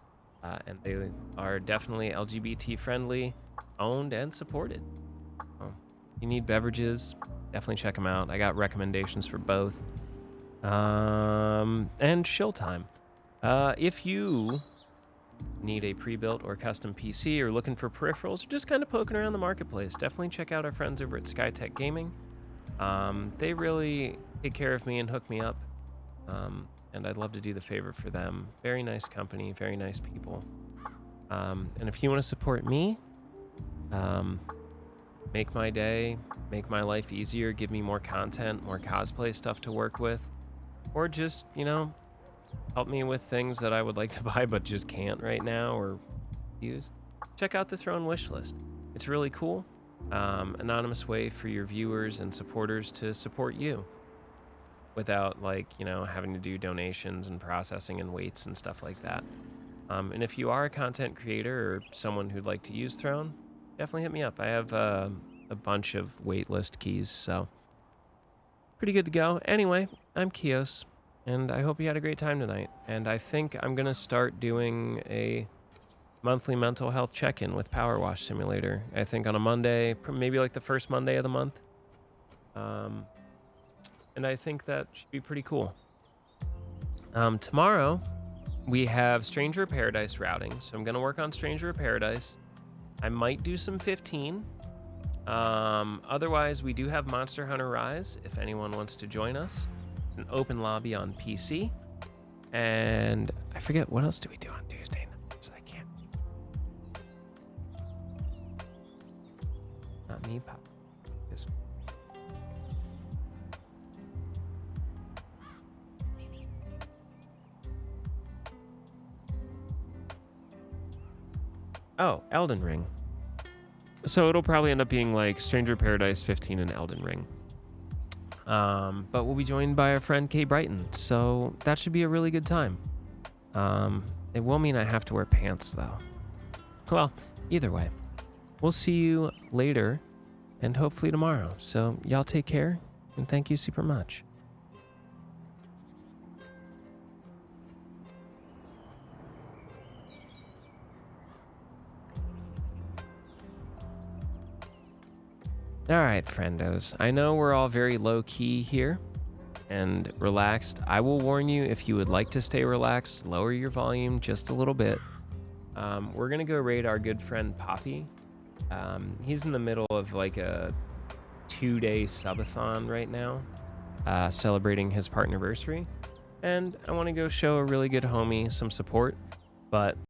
and they are definitely LGBT friendly, owned and supported. You need beverages, definitely check them out. I got recommendations for both. And Shill Time. If you need a pre-built or custom PC or looking for peripherals or just kind of poking around the marketplace, definitely check out our friends over at Skytech Gaming. They really take care of me and hook me up. And I'd love to do the favor for them. Very nice company, very nice people. And if you want to support me, make my day, make my life easier, give me more content, more cosplay stuff to work with, or just, help me with things that I would like to buy but just can't right now or use, check out the Throne wish list. It's really cool. Anonymous way for your viewers and supporters to support you without having to do donations and processing and waits and stuff like that. And if you are a content creator or someone who'd like to use Throne, definitely hit me up. I have a bunch of waitlist keys, so pretty good to go. Anyway, I'm Kios, and I hope you had a great time tonight. And I think I'm going to start doing a monthly mental health check-in with PowerWash Simulator. I think on a Monday, maybe like the first Monday of the month. And I think that should be pretty cool. Tomorrow, we have Stranger of Paradise routing, so I'm going to work on Stranger of Paradise. I might do some 15. Otherwise, we do have Monster Hunter Rise, if anyone wants to join us. An open lobby on PC. And I forget, what else do we do on Tuesday nights? I can't. Not me, Pop. This one. Oh, Elden Ring. So it'll probably end up being like Stranger of Paradise 15 and Elden Ring. But we'll be joined by our friend Kay Brighton, so that should be a really good time. It will mean I have to wear pants, though. Well, either way, we'll see you later and hopefully tomorrow. So y'all take care, and thank you super much. All right, friendos. I know we're all very low-key here and relaxed. I will warn you, if you would like to stay relaxed, lower your volume just a little bit. We're going to go raid our good friend Poppy. He's in the middle of like a 2-day subathon right now, celebrating his partnerversary. And I want to go show a really good homie some support. But